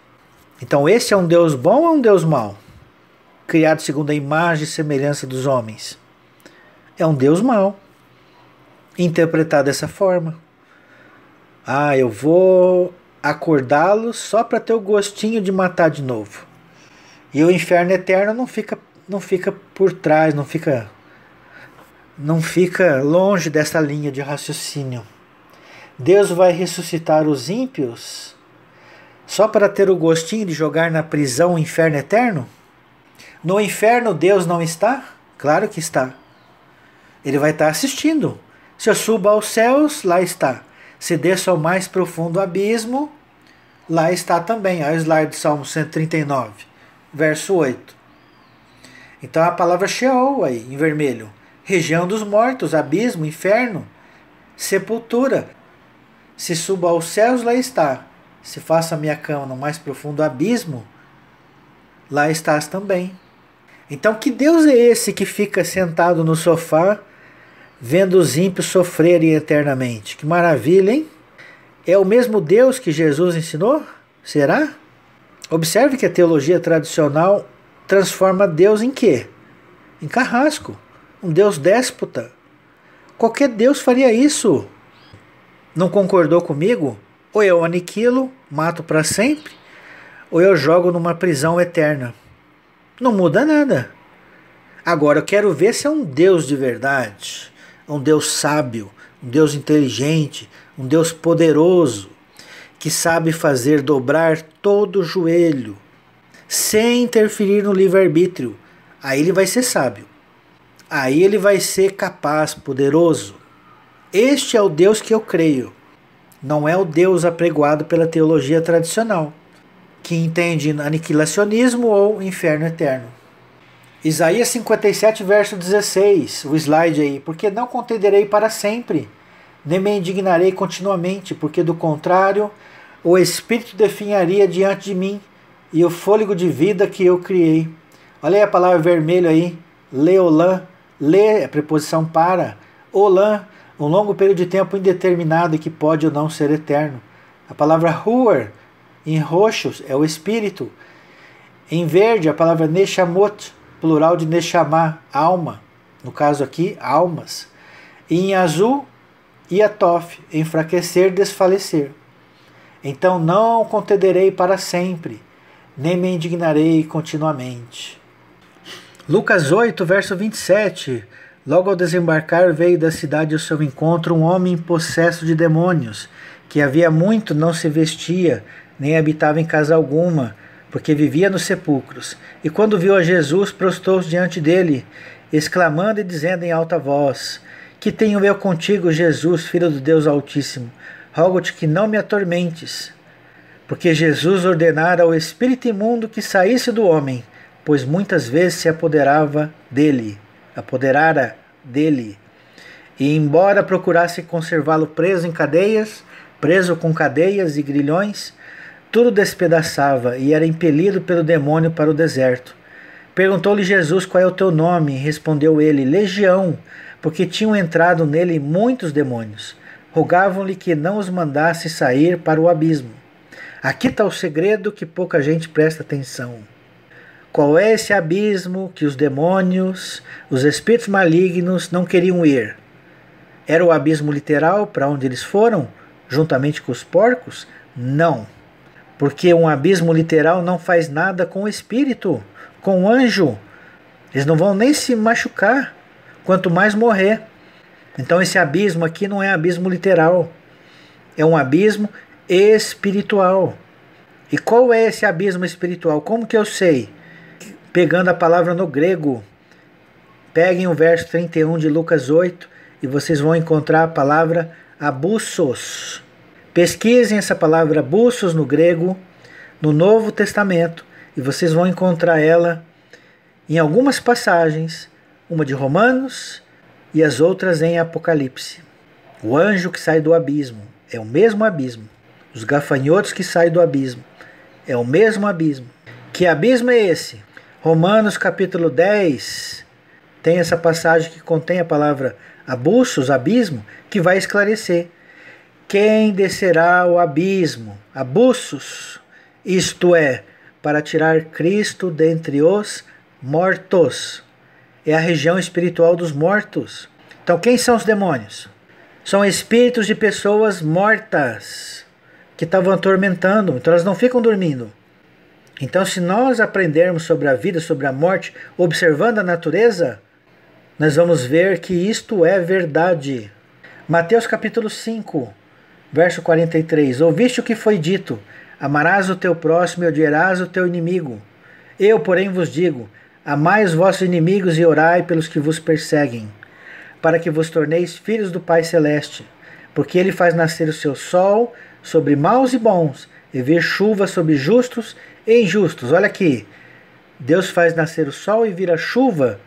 Então esse é um Deus bom ou um Deus mau? Criado segundo a imagem e semelhança dos homens. É um Deus mau, interpretado dessa forma. Eu vou acordá-los só para ter o gostinho de matar de novo. E o inferno eterno não fica por trás, não fica longe dessa linha de raciocínio. Deus vai ressuscitar os ímpios só para ter o gostinho de jogar na prisão o inferno eterno? No inferno Deus não está? Claro que está. Ele vai estar assistindo. Se eu subo aos céus, lá está. Se desço ao mais profundo abismo, lá está também. Olha o slide do Salmo 139, verso 8. Então a palavra Sheol aí, em vermelho. Região dos mortos, abismo, inferno, sepultura. Se subo aos céus, lá está. Se faço a minha cama no mais profundo abismo, lá estás também. Então que Deus é esse que fica sentado no sofá, vendo os ímpios sofrerem eternamente? Que maravilha, hein? É o mesmo Deus que Jesus ensinou? Será? Observe que a teologia tradicional transforma Deus em quê? Em carrasco. Um Deus déspota. Qualquer Deus faria isso. Não concordou comigo? Ou eu aniquilo, mato para sempre, ou eu jogo numa prisão eterna. Não muda nada. Agora eu quero ver se é um Deus de verdade, um Deus sábio, um Deus inteligente, um Deus poderoso, que sabe fazer dobrar todo o joelho, sem interferir no livre-arbítrio. Aí ele vai ser sábio. Aí ele vai ser capaz, poderoso. Este é o Deus que eu creio. Não é o Deus apregoado pela teologia tradicional, que entende aniquilacionismo ou inferno eterno. Isaías 57, verso 16, o slide aí. Porque não contenderei para sempre, nem me indignarei continuamente, porque do contrário, o Espírito definharia diante de mim, e o fôlego de vida que eu criei. Olha aí a palavra vermelho aí, leolã. Le é preposição para. Olã, um longo período de tempo indeterminado e que pode ou não ser eterno. A palavra ruar, em roxos, é o espírito. Em verde, a palavra neshamot, plural de neshamá, alma. No caso aqui, almas. E em azul, iatof, enfraquecer, desfalecer. Então não contenderei para sempre, nem me indignarei continuamente. Lucas 8, verso 27. Logo ao desembarcar veio da cidade ao seu encontro um homem possesso de demônios, que havia muito não se vestia, nem habitava em casa alguma, porque vivia nos sepulcros. E quando viu a Jesus, prostrou-se diante dele, exclamando e dizendo em alta voz: Que tenho eu contigo, Jesus, Filho do Deus Altíssimo? Rogo-te que não me atormentes. Porque Jesus ordenara ao espírito imundo que saísse do homem, pois muitas vezes se apoderara dele. E embora procurasse conservá-lo preso com cadeias e grilhões, tudo despedaçava e era impelido pelo demônio para o deserto. Perguntou-lhe Jesus: Qual é o teu nome? Respondeu ele: Legião, porque tinham entrado nele muitos demônios. Rogavam-lhe que não os mandasse sair para o abismo. Aqui está o segredo que pouca gente presta atenção. Qual é esse abismo que os demônios, os espíritos malignos não queriam ir? Era o abismo literal para onde eles foram, juntamente com os porcos? Não. Porque um abismo literal não faz nada com o espírito, com o anjo. Eles não vão nem se machucar, quanto mais morrer. Então esse abismo aqui não é abismo literal, é um abismo espiritual. E qual é esse abismo espiritual? Como que eu sei? Pegando a palavra no grego, peguem o verso 31 de Lucas 8 e vocês vão encontrar a palavra abussos. Pesquisem essa palavra abussos no grego, no Novo Testamento, e vocês vão encontrar ela em algumas passagens, uma de Romanos e as outras em Apocalipse. O anjo que sai do abismo é o mesmo abismo. Os gafanhotos que saem do abismo é o mesmo abismo. Que abismo é esse? Romanos capítulo 10 tem essa passagem que contém a palavra abussos, abismo, que vai esclarecer. Quem descerá ao abismo? Abussos, isto é, para tirar Cristo dentre os mortos. É a região espiritual dos mortos. Então quem são os demônios? São espíritos de pessoas mortas que estavam atormentando, então elas não ficam dormindo. Então, se nós aprendermos sobre a vida, sobre a morte, observando a natureza, nós vamos ver que isto é verdade. Mateus capítulo 5, verso 43. Ouviste o que foi dito: amarás o teu próximo e odiarás o teu inimigo. Eu, porém, vos digo: amai os vossos inimigos e orai pelos que vos perseguem, para que vos torneis filhos do Pai Celeste. Porque ele faz nascer o seu sol sobre maus e bons, e vir chuva sobre justos e injustos. Olha aqui, Deus faz nascer o sol e vira chuva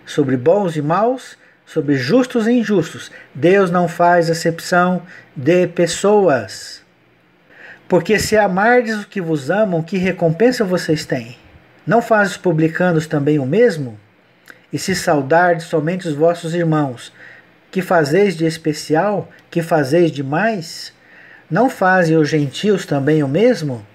sobre bons e maus, sobre justos e injustos. Deus não faz acepção de pessoas. Porque se amardes os que vos amam, que recompensa vocês têm? Não faz os publicanos também o mesmo? E se saudardes somente os vossos irmãos, que fazeis de especial? Que fazeis de mais? Não fazem os gentios também o mesmo?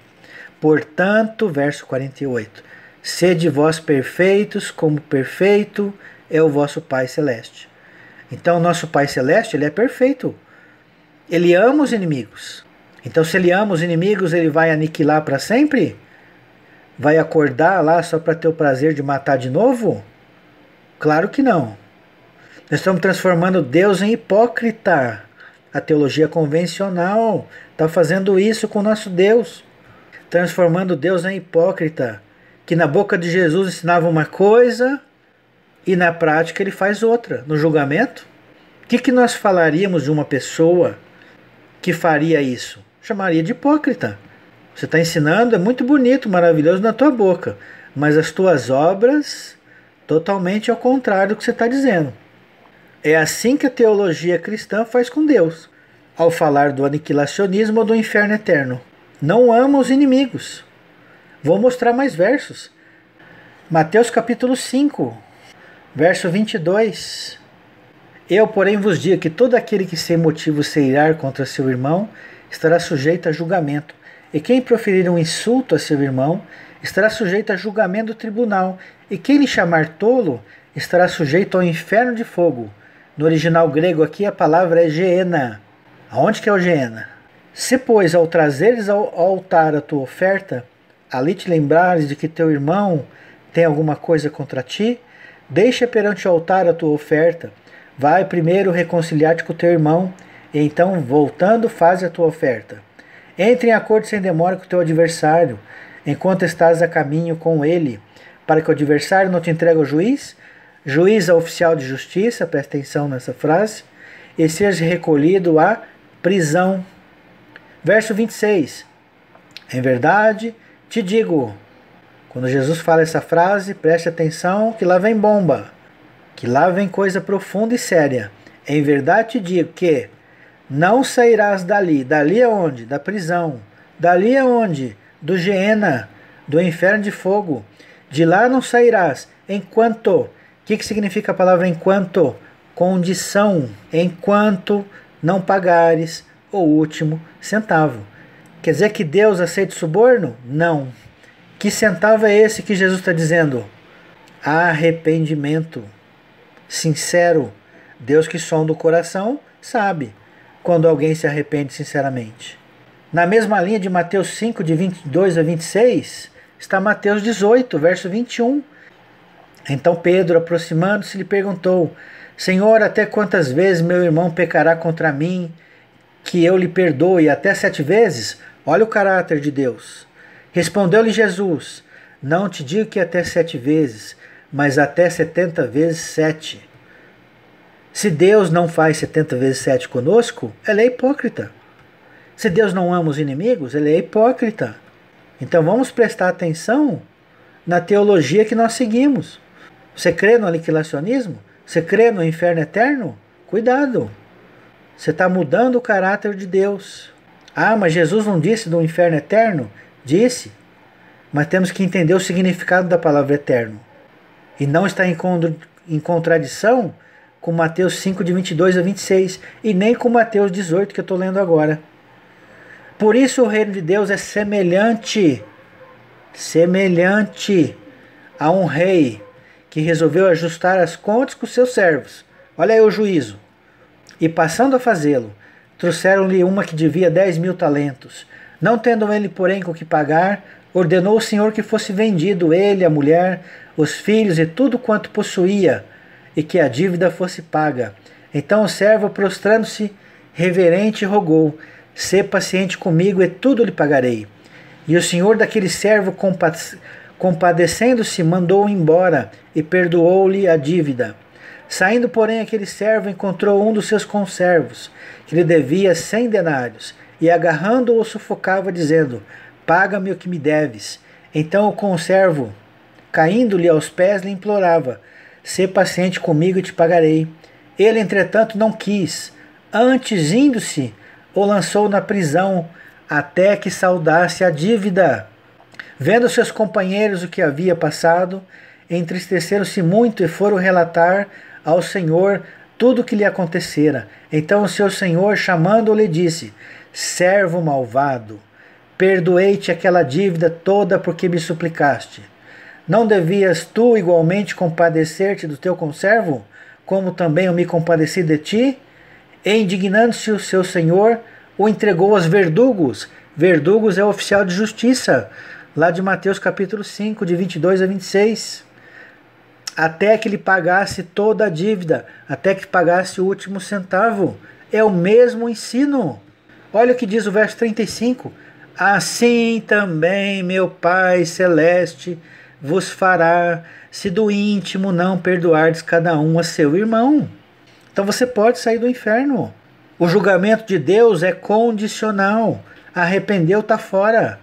Portanto, verso 48, sede vós perfeitos, como perfeito é o vosso Pai Celeste. Então, o nosso Pai Celeste, ele é perfeito. Ele ama os inimigos. Então, se ele ama os inimigos, ele vai aniquilar para sempre? Vai acordar lá só para ter o prazer de matar de novo? Claro que não. Nós estamos transformando Deus em hipócrita. A teologia convencional está fazendo isso com o nosso Deus. Transformando Deus em hipócrita, que na boca de Jesus ensinava uma coisa e na prática ele faz outra. No julgamento, o que nós falaríamos de uma pessoa que faria isso? Chamaria de hipócrita. Você está ensinando, é muito bonito, maravilhoso na tua boca, mas as tuas obras, totalmente ao contrário do que você está dizendo. É assim que a teologia cristã faz com Deus, ao falar do aniquilacionismo ou do inferno eterno. Não ama os inimigos. Vou mostrar mais versos. Mateus capítulo 5, verso 22. Eu, porém, vos digo que todo aquele que sem motivo se irar contra seu irmão estará sujeito a julgamento. E quem proferir um insulto a seu irmão estará sujeito a julgamento do tribunal. E quem lhe chamar tolo estará sujeito ao inferno de fogo. No original grego aqui a palavra é geena. Aonde que é o geena? Se, pois, ao trazeres ao altar a tua oferta, ali te lembrares de que teu irmão tem alguma coisa contra ti, deixa perante o altar a tua oferta. Vai primeiro reconciliar-te com o teu irmão, e então, voltando, faz a tua oferta. Entre em acordo sem demora com o teu adversário, enquanto estás a caminho com ele, para que o adversário não te entregue ao juiz, juiz ao oficial de justiça, presta atenção nessa frase, e seja recolhido à prisão. Verso 26. Em verdade, te digo, quando Jesus fala essa frase, preste atenção que lá vem bomba, que lá vem coisa profunda e séria. Em verdade te digo que não sairás dali. Dali aonde? Da prisão. Dali aonde? Do geena, do inferno de fogo. De lá não sairás enquanto. O que significa a palavra enquanto? Condição. Enquanto não pagares o último centavo. Quer dizer que Deus aceita suborno? Não. Que centavo é esse que Jesus está dizendo? Arrependimento sincero. Deus que sonda o coração sabe quando alguém se arrepende sinceramente. Na mesma linha de Mateus 5, de 22 a 26, está Mateus 18, verso 21. Então Pedro, aproximando-se, lhe perguntou: Senhor, até quantas vezes meu irmão pecará contra mim, que eu lhe perdoe? Até 7 vezes? Olha o caráter de Deus. Respondeu-lhe Jesus: Não te digo que até 7 vezes, mas até 70 vezes 7. Se Deus não faz 70 vezes 7 conosco, ele é hipócrita. Se Deus não ama os inimigos, ele é hipócrita. Então vamos prestar atenção na teologia que nós seguimos. Você crê no aniquilacionismo? Você crê no inferno eterno? Cuidado! Você está mudando o caráter de Deus. Ah, mas Jesus não disse do inferno eterno? Disse. Mas temos que entender o significado da palavra eterno. E não está em contradição com Mateus 5, de 22 a 26, e nem com Mateus 18, que eu estou lendo agora. Por isso o reino de Deus é semelhante a um rei que resolveu ajustar as contas com seus servos. Olha aí o juízo. E passando a fazê-lo, trouxeram-lhe uma que devia 10.000 talentos. Não tendo ele, porém, com que pagar, ordenou o Senhor que fosse vendido ele, a mulher, os filhos e tudo quanto possuía, e que a dívida fosse paga. Então o servo, prostrando-se reverente, rogou: Sê paciente comigo e tudo lhe pagarei. E o senhor daquele servo, compadecendo-se, mandou-o embora e perdoou-lhe a dívida. Saindo, porém, aquele servo encontrou um dos seus conservos, que lhe devia 100 denários, e agarrando-o sufocava, dizendo: Paga-me o que me deves. Então o conservo, caindo-lhe aos pés, lhe implorava: Sê paciente comigo e te pagarei. Ele, entretanto, não quis. Antes, indo-se, o lançou na prisão, até que saldasse a dívida. Vendo seus companheiros o que havia passado, entristeceram-se muito e foram relatar ao Senhor tudo o que lhe acontecera. Então o seu senhor, chamando-o, lhe disse: Servo malvado, perdoei-te aquela dívida toda porque me suplicaste. Não devias tu igualmente compadecer-te do teu conservo, como também eu me compadeci de ti? E indignando-se o seu senhor, o entregou aos verdugos. Verdugos é o oficial de justiça, lá de Mateus capítulo 5, de 22 a 26. Até que lhe pagasse toda a dívida, até que pagasse o último centavo. É o mesmo ensino. Olha o que diz o verso 35. Assim também meu Pai Celeste vos fará, se do íntimo não perdoardes cada um a seu irmão. Então você pode sair do inferno. O julgamento de Deus é condicional. Arrependeu, está fora.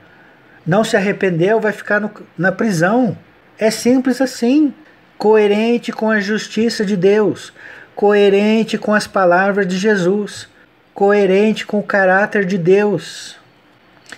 Não se arrependeu, vai ficar na prisão. É simples assim. Coerente com a justiça de Deus. Coerente com as palavras de Jesus. Coerente com o caráter de Deus.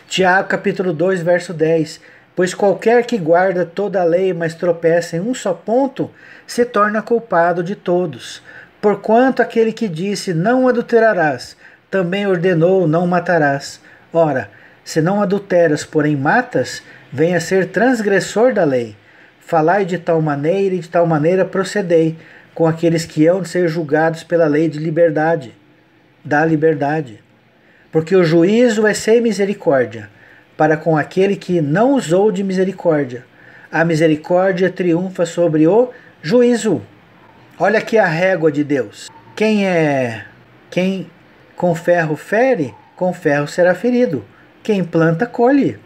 Tiago capítulo 2, verso 10. Pois qualquer que guarda toda a lei, mas tropeça em um só ponto, se torna culpado de todos. Porquanto aquele que disse, não adulterarás, também ordenou, não matarás. Ora, se não adulteras, porém matas, vem a ser transgressor da lei. Falai de tal maneira e de tal maneira procedei com aqueles que hão de ser julgados pela lei de liberdade, da liberdade. Porque o juízo é sem misericórdia, para com aquele que não usou de misericórdia. A misericórdia triunfa sobre o juízo. Olha aqui a régua de Deus. Quem com ferro fere, com ferro será ferido. Quem planta, colhe.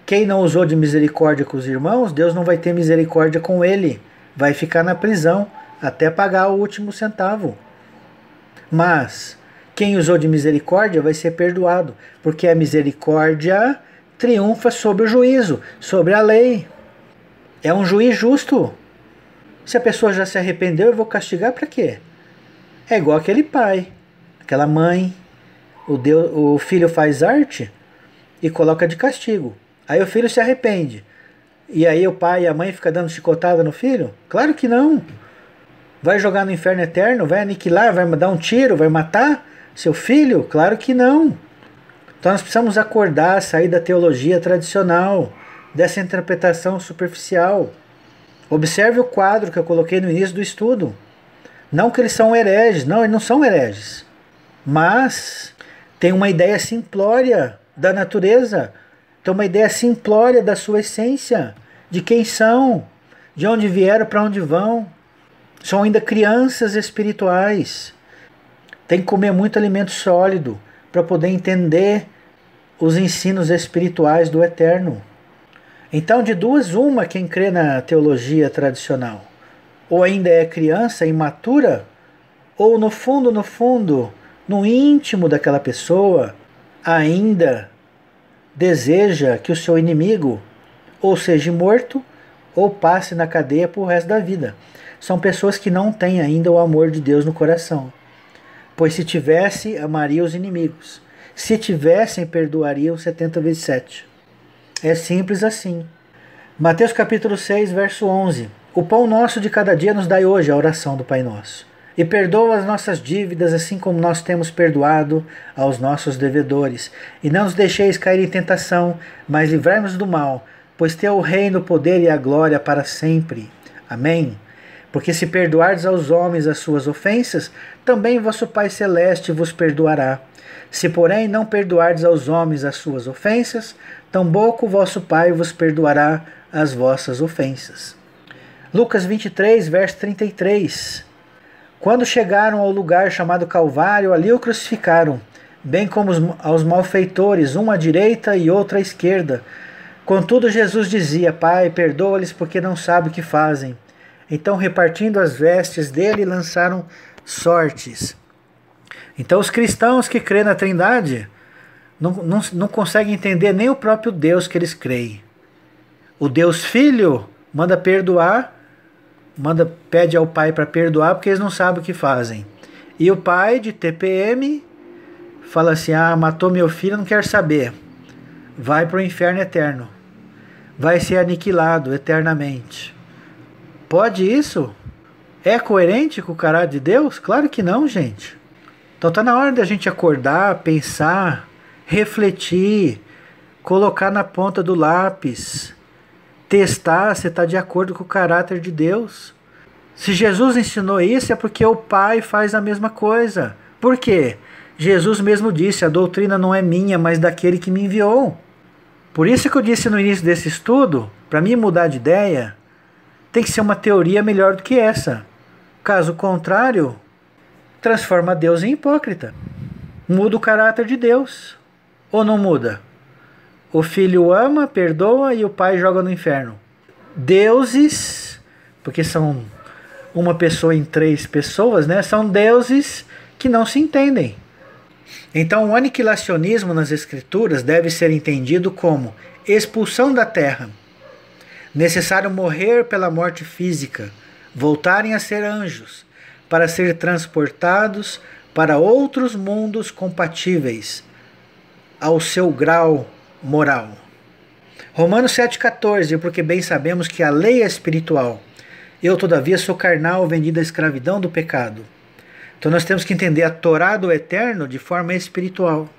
Quem não usou de misericórdia com os irmãos, Deus não vai ter misericórdia com ele. Vai ficar na prisão até pagar o último centavo. Mas quem usou de misericórdia vai ser perdoado, porque a misericórdia triunfa sobre o juízo, sobre a lei. É um juiz justo. Se a pessoa já se arrependeu, eu vou castigar para quê? É igual aquele pai, aquela mãe. O filho faz arte e coloca de castigo. Aí o filho se arrepende. E aí o pai e a mãe ficam dando chicotada no filho? Claro que não. Vai jogar no inferno eterno? Vai aniquilar? Vai dar um tiro? Vai matar seu filho? Claro que não. Então nós precisamos acordar, sair da teologia tradicional, dessa interpretação superficial. Observe o quadro que eu coloquei no início do estudo. Não que eles são hereges, não, eles não são hereges. Mas tem uma ideia simplória da natureza, tem uma ideia simplória da sua essência, de quem são, de onde vieram, para onde vão. São ainda crianças espirituais. Tem que comer muito alimento sólido para poder entender os ensinos espirituais do Eterno. Então, de duas, uma, quem crê na teologia tradicional, ou ainda é criança, imatura, ou no fundo, no íntimo daquela pessoa, ainda deseja que o seu inimigo ou seja morto, ou passe na cadeia por resto da vida. São pessoas que não têm ainda o amor de Deus no coração. Pois se tivesse, amaria os inimigos. Se tivessem, perdoariam 70 vezes 7. É simples assim. Mateus capítulo 6, verso 11. O pão nosso de cada dia nos dai hoje, a oração do Pai Nosso. E perdoa as nossas dívidas, assim como nós temos perdoado aos nossos devedores. E não nos deixeis cair em tentação, mas livrai-nos do mal, pois teu o reino, o poder e a glória para sempre. Amém. Porque se perdoardes aos homens as suas ofensas, também vosso Pai Celeste vos perdoará. Se, porém, não perdoardes aos homens as suas ofensas, tampouco vosso Pai vos perdoará as vossas ofensas. Lucas 23, verso 33. Quando chegaram ao lugar chamado Calvário, ali o crucificaram, bem como aos malfeitores, um à direita e outro à esquerda. Contudo, Jesus dizia: Pai, perdoa-lhes, porque não sabem o que fazem. Então, repartindo as vestes dele, lançaram sortes. Então, os cristãos que creem na Trindade não conseguem entender nem o próprio Deus que eles creem. O Deus Filho manda perdoar, pede ao Pai para perdoar, porque eles não sabem o que fazem. E o Pai de TPM fala assim: matou meu filho, não quero saber. Vai para o inferno eterno. Vai ser aniquilado eternamente. Pode isso? É coerente com o caráter de Deus? Claro que não, gente. Então está na hora de a gente acordar, pensar, refletir, colocar na ponta do lápis, testar se está de acordo com o caráter de Deus. Se Jesus ensinou isso, é porque o Pai faz a mesma coisa. Por quê? Jesus mesmo disse: a doutrina não é minha, mas daquele que me enviou. Por isso que eu disse no início desse estudo, para mim mudar de ideia, tem que ser uma teoria melhor do que essa. Caso contrário, transforma Deus em hipócrita. Muda o caráter de Deus. Ou não muda? O filho ama, perdoa e o pai joga no inferno. Deuses, porque são uma pessoa em três pessoas, né? São deuses que não se entendem. Então o aniquilacionismo nas escrituras deve ser entendido como expulsão da terra. Necessário morrer pela morte física, voltarem a ser anjos, para ser transportados para outros mundos compatíveis ao seu grau moral. Romanos 7,14, porque bem sabemos que a lei é espiritual. Eu, todavia, sou carnal, vendido à escravidão do pecado. Então nós temos que entender a Torá do Eterno de forma espiritual.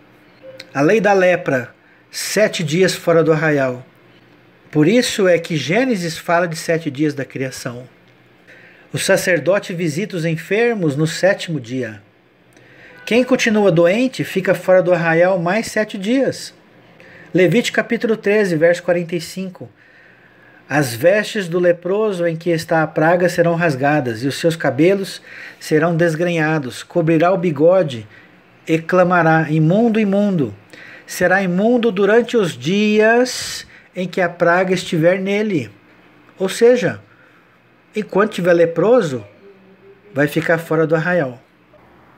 A lei da lepra, 7 dias fora do arraial. Por isso é que Gênesis fala de 7 dias da criação. O sacerdote visita os enfermos no 7º dia. Quem continua doente fica fora do arraial mais 7 dias. Levítico capítulo 13, verso 45. As vestes do leproso em que está a praga serão rasgadas, e os seus cabelos serão desgrenhados. Cobrirá o bigode e clamará: imundo, imundo. Será imundo durante os dias em que a praga estiver nele. Ou seja, enquanto estiver leproso, vai ficar fora do arraial.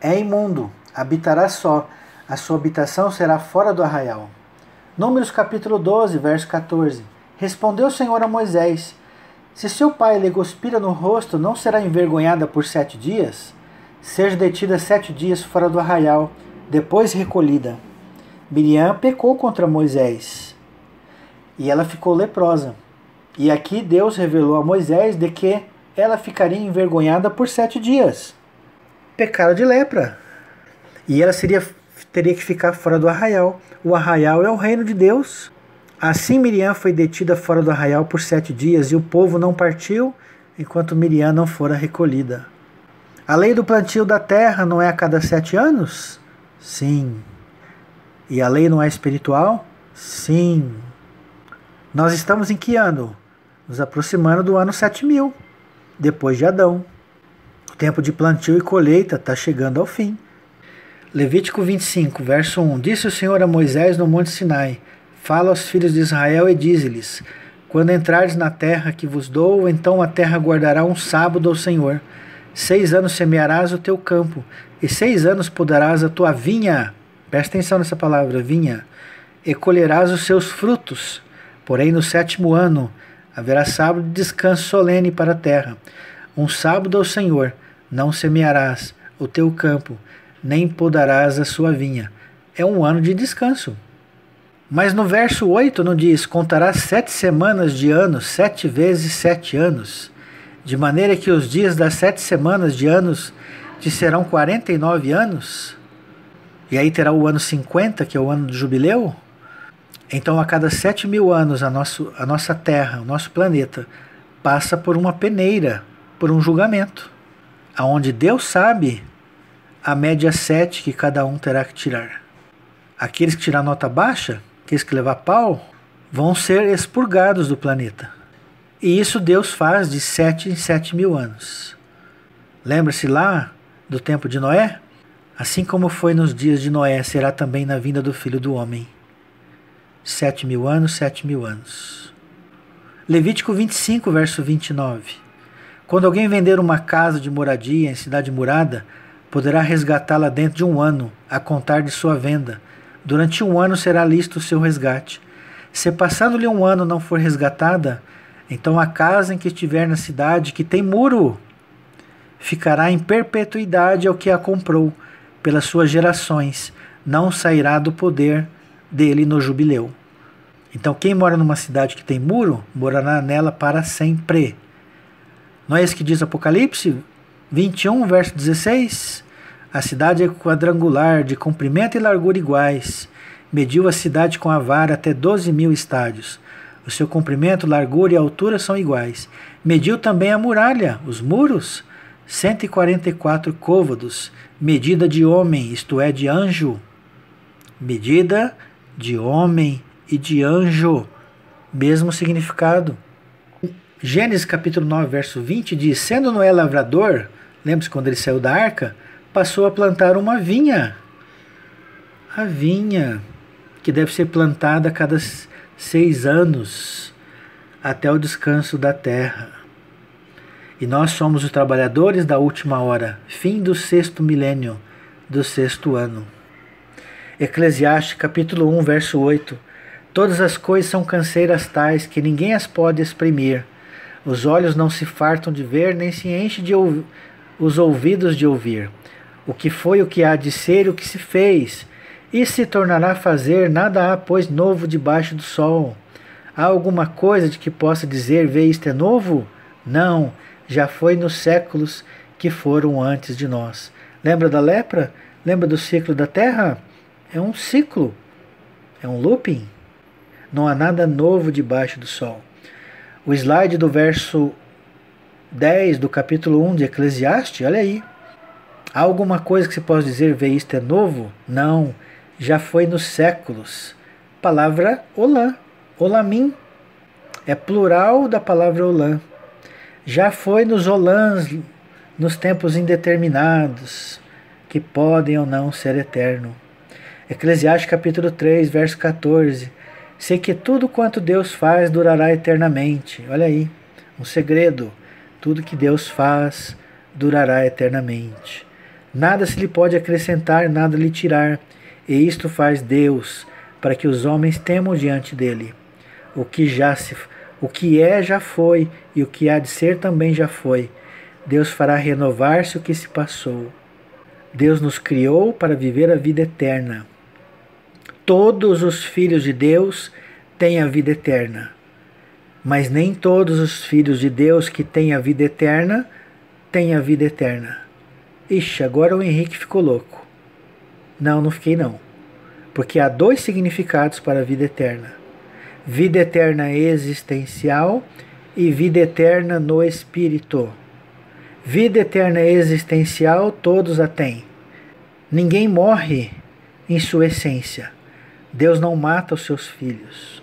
É imundo, habitará só, a sua habitação será fora do arraial. Números capítulo 12, verso 14. Respondeu o Senhor a Moisés: se seu pai lhe cuspira no rosto, não será envergonhada por 7 dias? Seja detida 7 dias fora do arraial, depois recolhida. Miriam pecou contra Moisés, e ela ficou leprosa. E aqui Deus revelou a Moisés de que ela ficaria envergonhada por 7 dias. Pecado de lepra. E ela teria que ficar fora do arraial. O arraial é o reino de Deus. Assim Miriam foi detida fora do arraial por 7 dias, e o povo não partiu enquanto Miriam não fora recolhida. A lei do plantio da terra não é a cada 7 anos? Sim. E a lei não é espiritual? Sim. Nós estamos em que ano? Nos aproximando do ano 7000, depois de Adão. O tempo de plantio e colheita está chegando ao fim. Levítico 25, verso 1. Disse o Senhor a Moisés no monte Sinai: fala aos filhos de Israel e dize-lhes: quando entrardes na terra que vos dou, então a terra guardará um sábado ao Senhor. 6 anos semearás o teu campo, e 6 anos podarás a tua vinha. Presta atenção nessa palavra, vinha. E colherás os seus frutos. Porém, no 7º ano haverá sábado de descanso solene para a terra. Um sábado ao Senhor. Não semearás o teu campo, nem podarás a sua vinha. É um ano de descanso. Mas no verso 8 não diz: contarás 7 semanas de anos, 7 vezes 7 anos, de maneira que os dias das 7 semanas de anos te serão 49 anos? E aí terá o ano 50, que é o ano do jubileu? Então a cada 7.000 anos a nossa Terra, o nosso planeta, passa por uma peneira, por um julgamento, aonde Deus sabe a média 7 que cada um terá que tirar. Aqueles que tirar nota baixa, aqueles que levar pau, vão ser expurgados do planeta. E isso Deus faz de 7 em 7.000 anos. Lembra-se lá do tempo de Noé? Assim como foi nos dias de Noé, será também na vinda do Filho do Homem. 7.000 anos, 7.000 anos. Levítico 25, verso 29. Quando alguém vender uma casa de moradia em cidade murada, poderá resgatá-la dentro de 1 ano, a contar de sua venda. Durante 1 ano será lícito o seu resgate. Se passando-lhe 1 ano não for resgatada, então a casa em que estiver na cidade que tem muro ficará em perpetuidade ao que a comprou, pelas suas gerações, não sairá do poder dele no jubileu. Então quem mora numa cidade que tem muro, morará nela para sempre. Não é isso que diz Apocalipse 21, verso 16? A cidade é quadrangular, de comprimento e largura iguais. Mediu a cidade com a vara até 12.000 estádios. O seu comprimento, largura e altura são iguais. Mediu também a muralha, os muros, 144 côvados, medida de homem, isto é, de anjo. Medida de homem e de anjo, mesmo significado. Gênesis capítulo 9, verso 20 diz: sendo Noé lavrador, lembra-se quando ele saiu da arca, passou a plantar uma vinha. A vinha, que deve ser plantada a cada 6 anos, até o descanso da terra. E nós somos os trabalhadores da última hora, fim do 6º milênio, do 6º ano. Eclesiastes capítulo 1, verso 8. Todas as coisas são canseiras tais, que ninguém as pode exprimir. Os olhos não se fartam de ver, nem se enchem os ouvidos de ouvir. O que foi, o que há de ser, o que se fez, e se tornará a fazer, nada há, pois, novo debaixo do sol. Há alguma coisa de que possa dizer, vê, isto é novo? Não, já foi nos séculos que foram antes de nós. Lembra da lepra? Lembra do ciclo da terra? É um ciclo, é um looping. Não há nada novo debaixo do sol. O slide do verso 10 do capítulo 1 de Eclesiastes, olha aí. Há alguma coisa que se possa dizer, vê, isto é novo? Não, já foi nos séculos. Palavra olã, olamim, é plural da palavra olã. Já foi nos olãs, nos tempos indeterminados, que podem ou não ser eterno. Eclesiastes capítulo 3, verso 14. Sei que tudo quanto Deus faz durará eternamente. Olha aí, um segredo. Tudo que Deus faz durará eternamente. Nada se lhe pode acrescentar, nada lhe tirar. E isto faz Deus, para que os homens temam diante dele. O que é já foi, e o que há de ser também já foi. Deus fará renovar-se o que se passou. Deus nos criou para viver a vida eterna. Todos os filhos de Deus têm a vida eterna. Mas nem todos os filhos de Deus que têm a vida eterna têm a vida eterna. Ixi, agora o Henrique ficou louco. Não, não fiquei não. Porque há dois significados para a vida eterna. Vida eterna existencial e vida eterna no espírito. Vida eterna existencial todos a têm. Ninguém morre em sua essência. Deus não mata os seus filhos.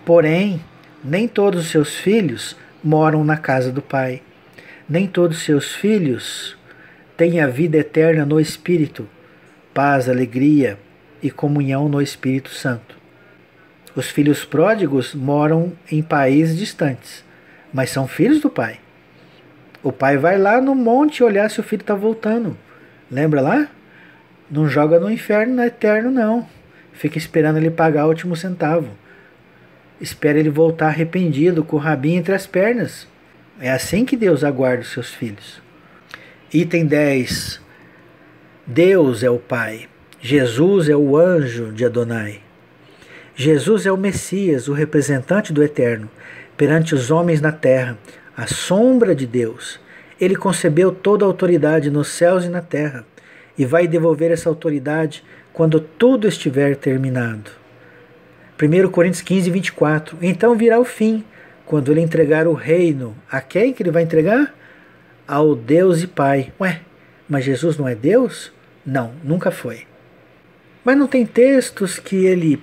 Porém, nem todos os seus filhos moram na casa do Pai. Nem todos os seus filhos têm a vida eterna no Espírito, paz, alegria e comunhão no Espírito Santo. Os filhos pródigos moram em países distantes, mas são filhos do Pai. O pai vai lá no monte olhar se o filho está voltando. Lembra lá? Não joga no inferno eterno, não. Fica esperando ele pagar o último centavo. Espera ele voltar arrependido, com o rabinho entre as pernas. É assim que Deus aguarda os seus filhos. Item 10. Deus é o Pai. Jesus é o anjo de Adonai. Jesus é o Messias, o representante do Eterno, perante os homens na terra, a sombra de Deus. Ele concebeu toda a autoridade nos céus e na terra, e vai devolver essa autoridade quando tudo estiver terminado. 1 Coríntios 15, 24. Então virá o fim, quando ele entregar o reino. A quem que ele vai entregar? Ao Deus e Pai. Ué, mas Jesus não é Deus? Não, nunca foi. Mas não tem textos que ele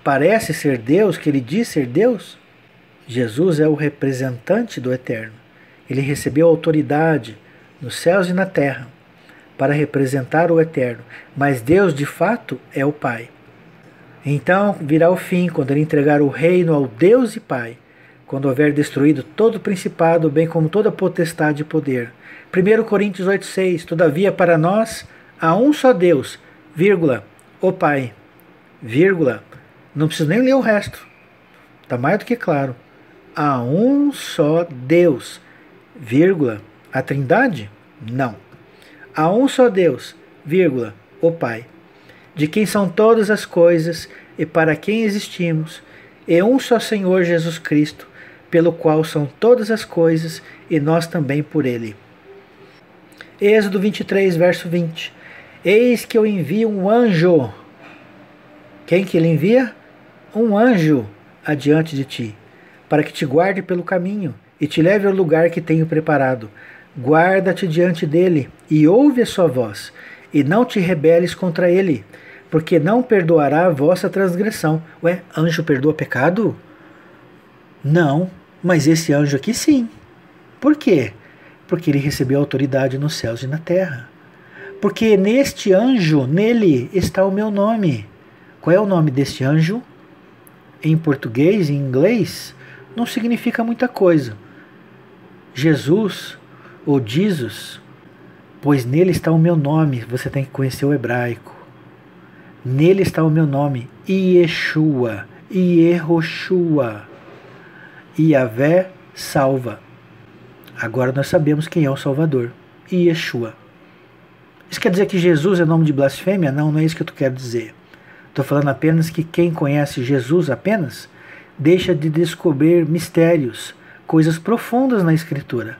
parece ser Deus, que ele diz ser Deus? Jesus é o representante do Eterno. Ele recebeu autoridade nos céus e na terra para representar o Eterno. Mas Deus, de fato, é o Pai. Então virá o fim, quando ele entregar o reino ao Deus e Pai, quando houver destruído todo o principado, bem como toda potestade e poder. 1 Coríntios 8,6. Todavia para nós há um só Deus, vírgula, o Pai, vírgula, não preciso nem ler o resto, está mais do que claro. Há um só Deus, vírgula, a Trindade? Não. Há um só Deus, vírgula, o Pai, de quem são todas as coisas e para quem existimos, e um só Senhor Jesus Cristo, pelo qual são todas as coisas e nós também por ele. Êxodo 23, verso 20. Eis que eu envio um anjo. Quem que ele envia? Um anjo adiante de ti, para que te guarde pelo caminho e te leve ao lugar que tenho preparado. Guarda-te diante dele e ouve a sua voz, e não te rebeles contra ele, porque não perdoará a vossa transgressão. Ué, anjo perdoa pecado? Não, mas esse anjo aqui sim. Por quê? Porque ele recebeu autoridade nos céus e na terra. Porque neste anjo, nele, está o meu nome. Qual é o nome deste anjo? Em português, em inglês, não significa muita coisa. Jesus ou Jesus, pois nele está o meu nome. Você tem que conhecer o hebraico. Nele está o meu nome, Yeshua, Yehoshua, Yahvé salva. Agora nós sabemos quem é o Salvador, Yeshua. Isso quer dizer que Jesus é nome de blasfêmia? Não, não é isso que eu quero dizer. Estou falando apenas que quem conhece Jesus apenas, deixa de descobrir mistérios, coisas profundas na Escritura.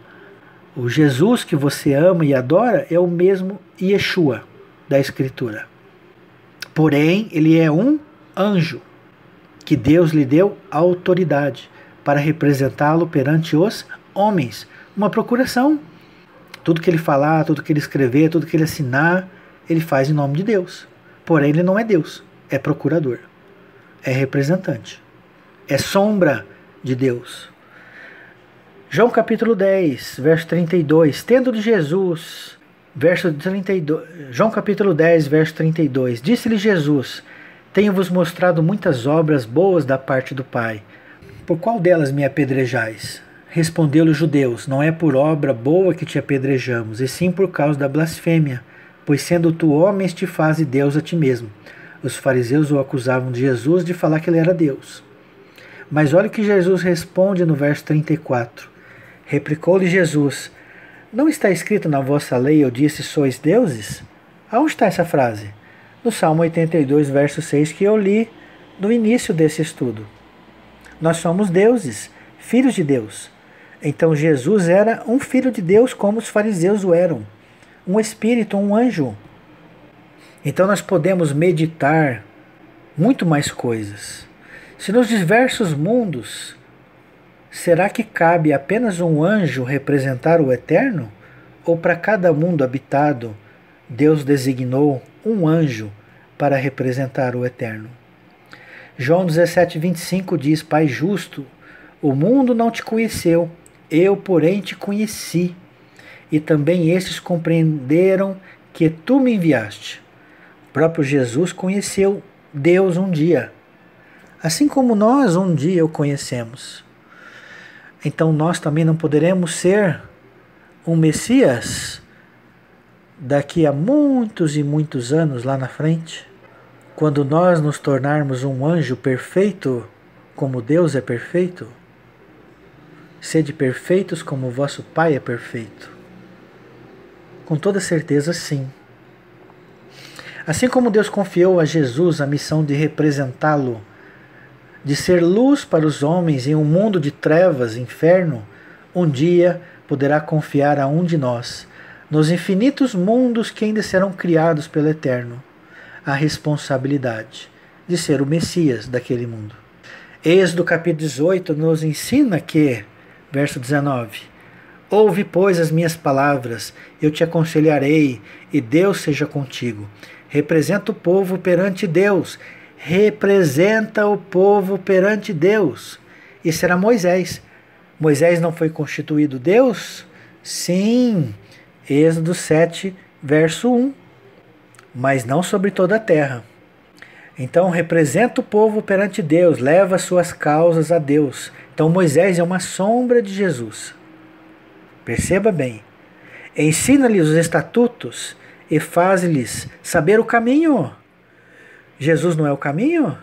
O Jesus que você ama e adora é o mesmo Yeshua da Escritura. Porém, ele é um anjo, que Deus lhe deu autoridade para representá-lo perante os homens. Uma procuração. Tudo que ele falar, tudo que ele escrever, tudo que ele assinar, ele faz em nome de Deus. Porém, ele não é Deus, é procurador, é representante, é sombra de Deus. João capítulo 10, verso 32, tendo de Jesus, verso 32, João capítulo 10, verso 32, disse-lhe Jesus, tenho-vos mostrado muitas obras boas da parte do Pai, por qual delas me apedrejais? Respondeu-lhe os judeus, não é por obra boa que te apedrejamos, e sim por causa da blasfêmia, pois sendo tu homem, te faze Deus a ti mesmo. Os fariseus o acusavam de Jesus de falar que ele era Deus. Mas olha o que Jesus responde no verso 34. Replicou-lhe Jesus, não está escrito na vossa lei, eu disse, sois deuses? Aonde está essa frase? No Salmo 82, verso 6, que eu li no início desse estudo. Nós somos deuses, filhos de Deus. Então Jesus era um filho de Deus como os fariseus o eram. Um espírito, um anjo. Então nós podemos meditar muito mais coisas. Se nos diversos mundos, será que cabe apenas um anjo representar o eterno? Ou para cada mundo habitado, Deus designou um anjo para representar o eterno? João 17, 25 diz, Pai justo, o mundo não te conheceu, eu, porém, te conheci, e também estes compreenderam que tu me enviaste. O próprio Jesus conheceu Deus um dia, assim como nós um dia o conhecemos. Então nós também não poderemos ser um Messias daqui a muitos e muitos anos lá na frente, quando nós nos tornarmos um anjo perfeito, como Deus é perfeito? Sede perfeitos como o vosso Pai é perfeito. Com toda certeza, sim. Assim como Deus confiou a Jesus a missão de representá-lo, de ser luz para os homens em um mundo de trevas, inferno, um dia poderá confiar a um de nós, nos infinitos mundos que ainda serão criados pelo Eterno, a responsabilidade de ser o Messias daquele mundo. Êxodo capítulo 18 nos ensina que, verso 19, ouve, pois, as minhas palavras, eu te aconselharei, e Deus seja contigo. Representa o povo perante Deus, representa o povo perante Deus. E será Moisés. Moisés não foi constituído Deus? Sim, Êxodo 7, verso 1. Mas não sobre toda a terra. Então representa o povo perante Deus, leva suas causas a Deus. Então Moisés é uma sombra de Jesus. Perceba bem. Ensina-lhes os estatutos e faz-lhes saber o caminho. Jesus não é o caminho?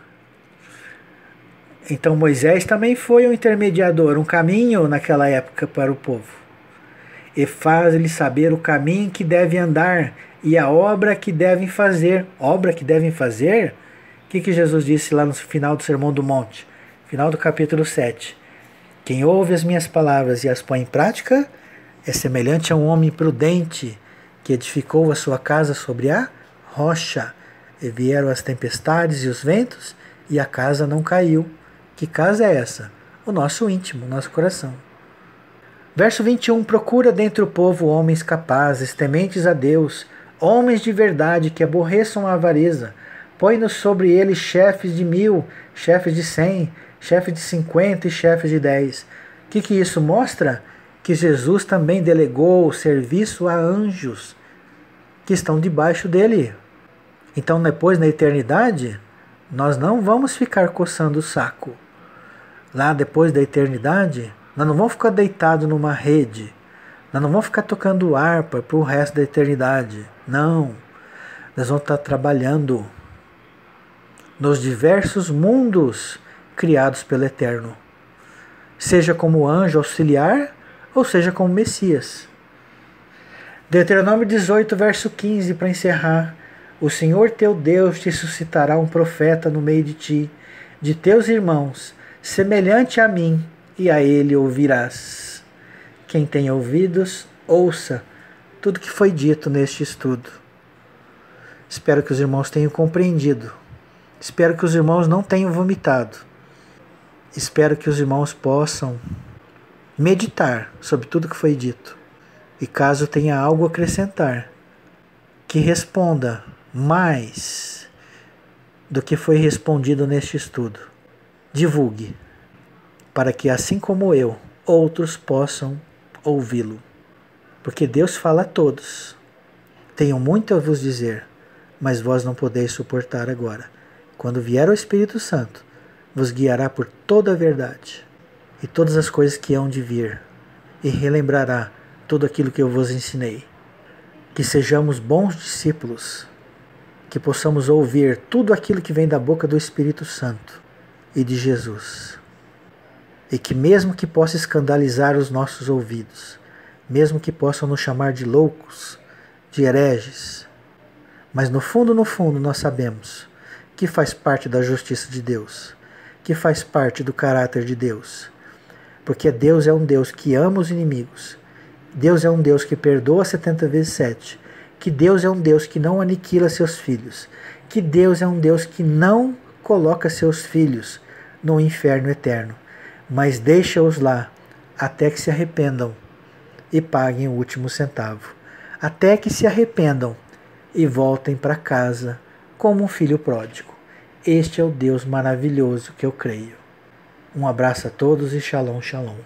Então Moisés também foi um intermediador, um caminho naquela época para o povo. E faz-lhes saber o caminho que devem andar e a obra que devem fazer. Obra que devem fazer? O que Jesus disse lá no final do Sermão do Monte? Final do capítulo 7. Quem ouve as minhas palavras e as põe em prática é semelhante a um homem prudente que edificou a sua casa sobre a rocha. E vieram as tempestades e os ventos, e a casa não caiu. Que casa é essa? O nosso íntimo, o nosso coração. Verso 21. Procura dentre o povo homens capazes, tementes a Deus, homens de verdade que aborreçam a avareza. Põe-nos sobre eles chefes de 1000, chefes de 100, chefes de 50 e chefes de 10. O que isso mostra? Que Jesus também delegou o serviço a anjos que estão debaixo dele. Então depois, na eternidade, nós não vamos ficar coçando o saco. Lá depois da eternidade, nós não vamos ficar deitados numa rede. Nós não vamos ficar tocando harpa para o resto da eternidade. Não. Nós vamos estar trabalhando nos diversos mundos criados pelo Eterno. Seja como anjo auxiliar, ou seja como Messias. Deuteronômio 18, verso 15, para encerrar. O Senhor teu Deus te suscitará um profeta no meio de ti, de teus irmãos. semelhante a mim, e a ele ouvirás. Quem tem ouvidos, ouça tudo que foi dito neste estudo. Espero que os irmãos tenham compreendido. Espero que os irmãos não tenham vomitado. Espero que os irmãos possam meditar sobre tudo que foi dito. E caso tenha algo a acrescentar, que responda mais do que foi respondido neste estudo. Divulgue, para que assim como eu, outros possam ouvi-lo. Porque Deus fala a todos. Tenho muito a vos dizer, mas vós não podeis suportar agora. Quando vier o Espírito Santo, vos guiará por toda a verdade e todas as coisas que hão de vir, e relembrará tudo aquilo que eu vos ensinei. Que sejamos bons discípulos, que possamos ouvir tudo aquilo que vem da boca do Espírito Santo e de Jesus. E que mesmo que possa escandalizar os nossos ouvidos, mesmo que possam nos chamar de loucos, de hereges, mas no fundo, nós sabemos que faz parte da justiça de Deus, que faz parte do caráter de Deus, porque Deus é um Deus que ama os inimigos, Deus é um Deus que perdoa 70 vezes 7, que Deus é um Deus que não aniquila seus filhos, que Deus é um Deus que não coloca seus filhos no inferno eterno, mas deixa-os lá até que se arrependam e paguem o último centavo, até que se arrependam e voltem para casa como um filho pródigo. Este é o Deus maravilhoso que eu creio. Um abraço a todos e shalom, shalom.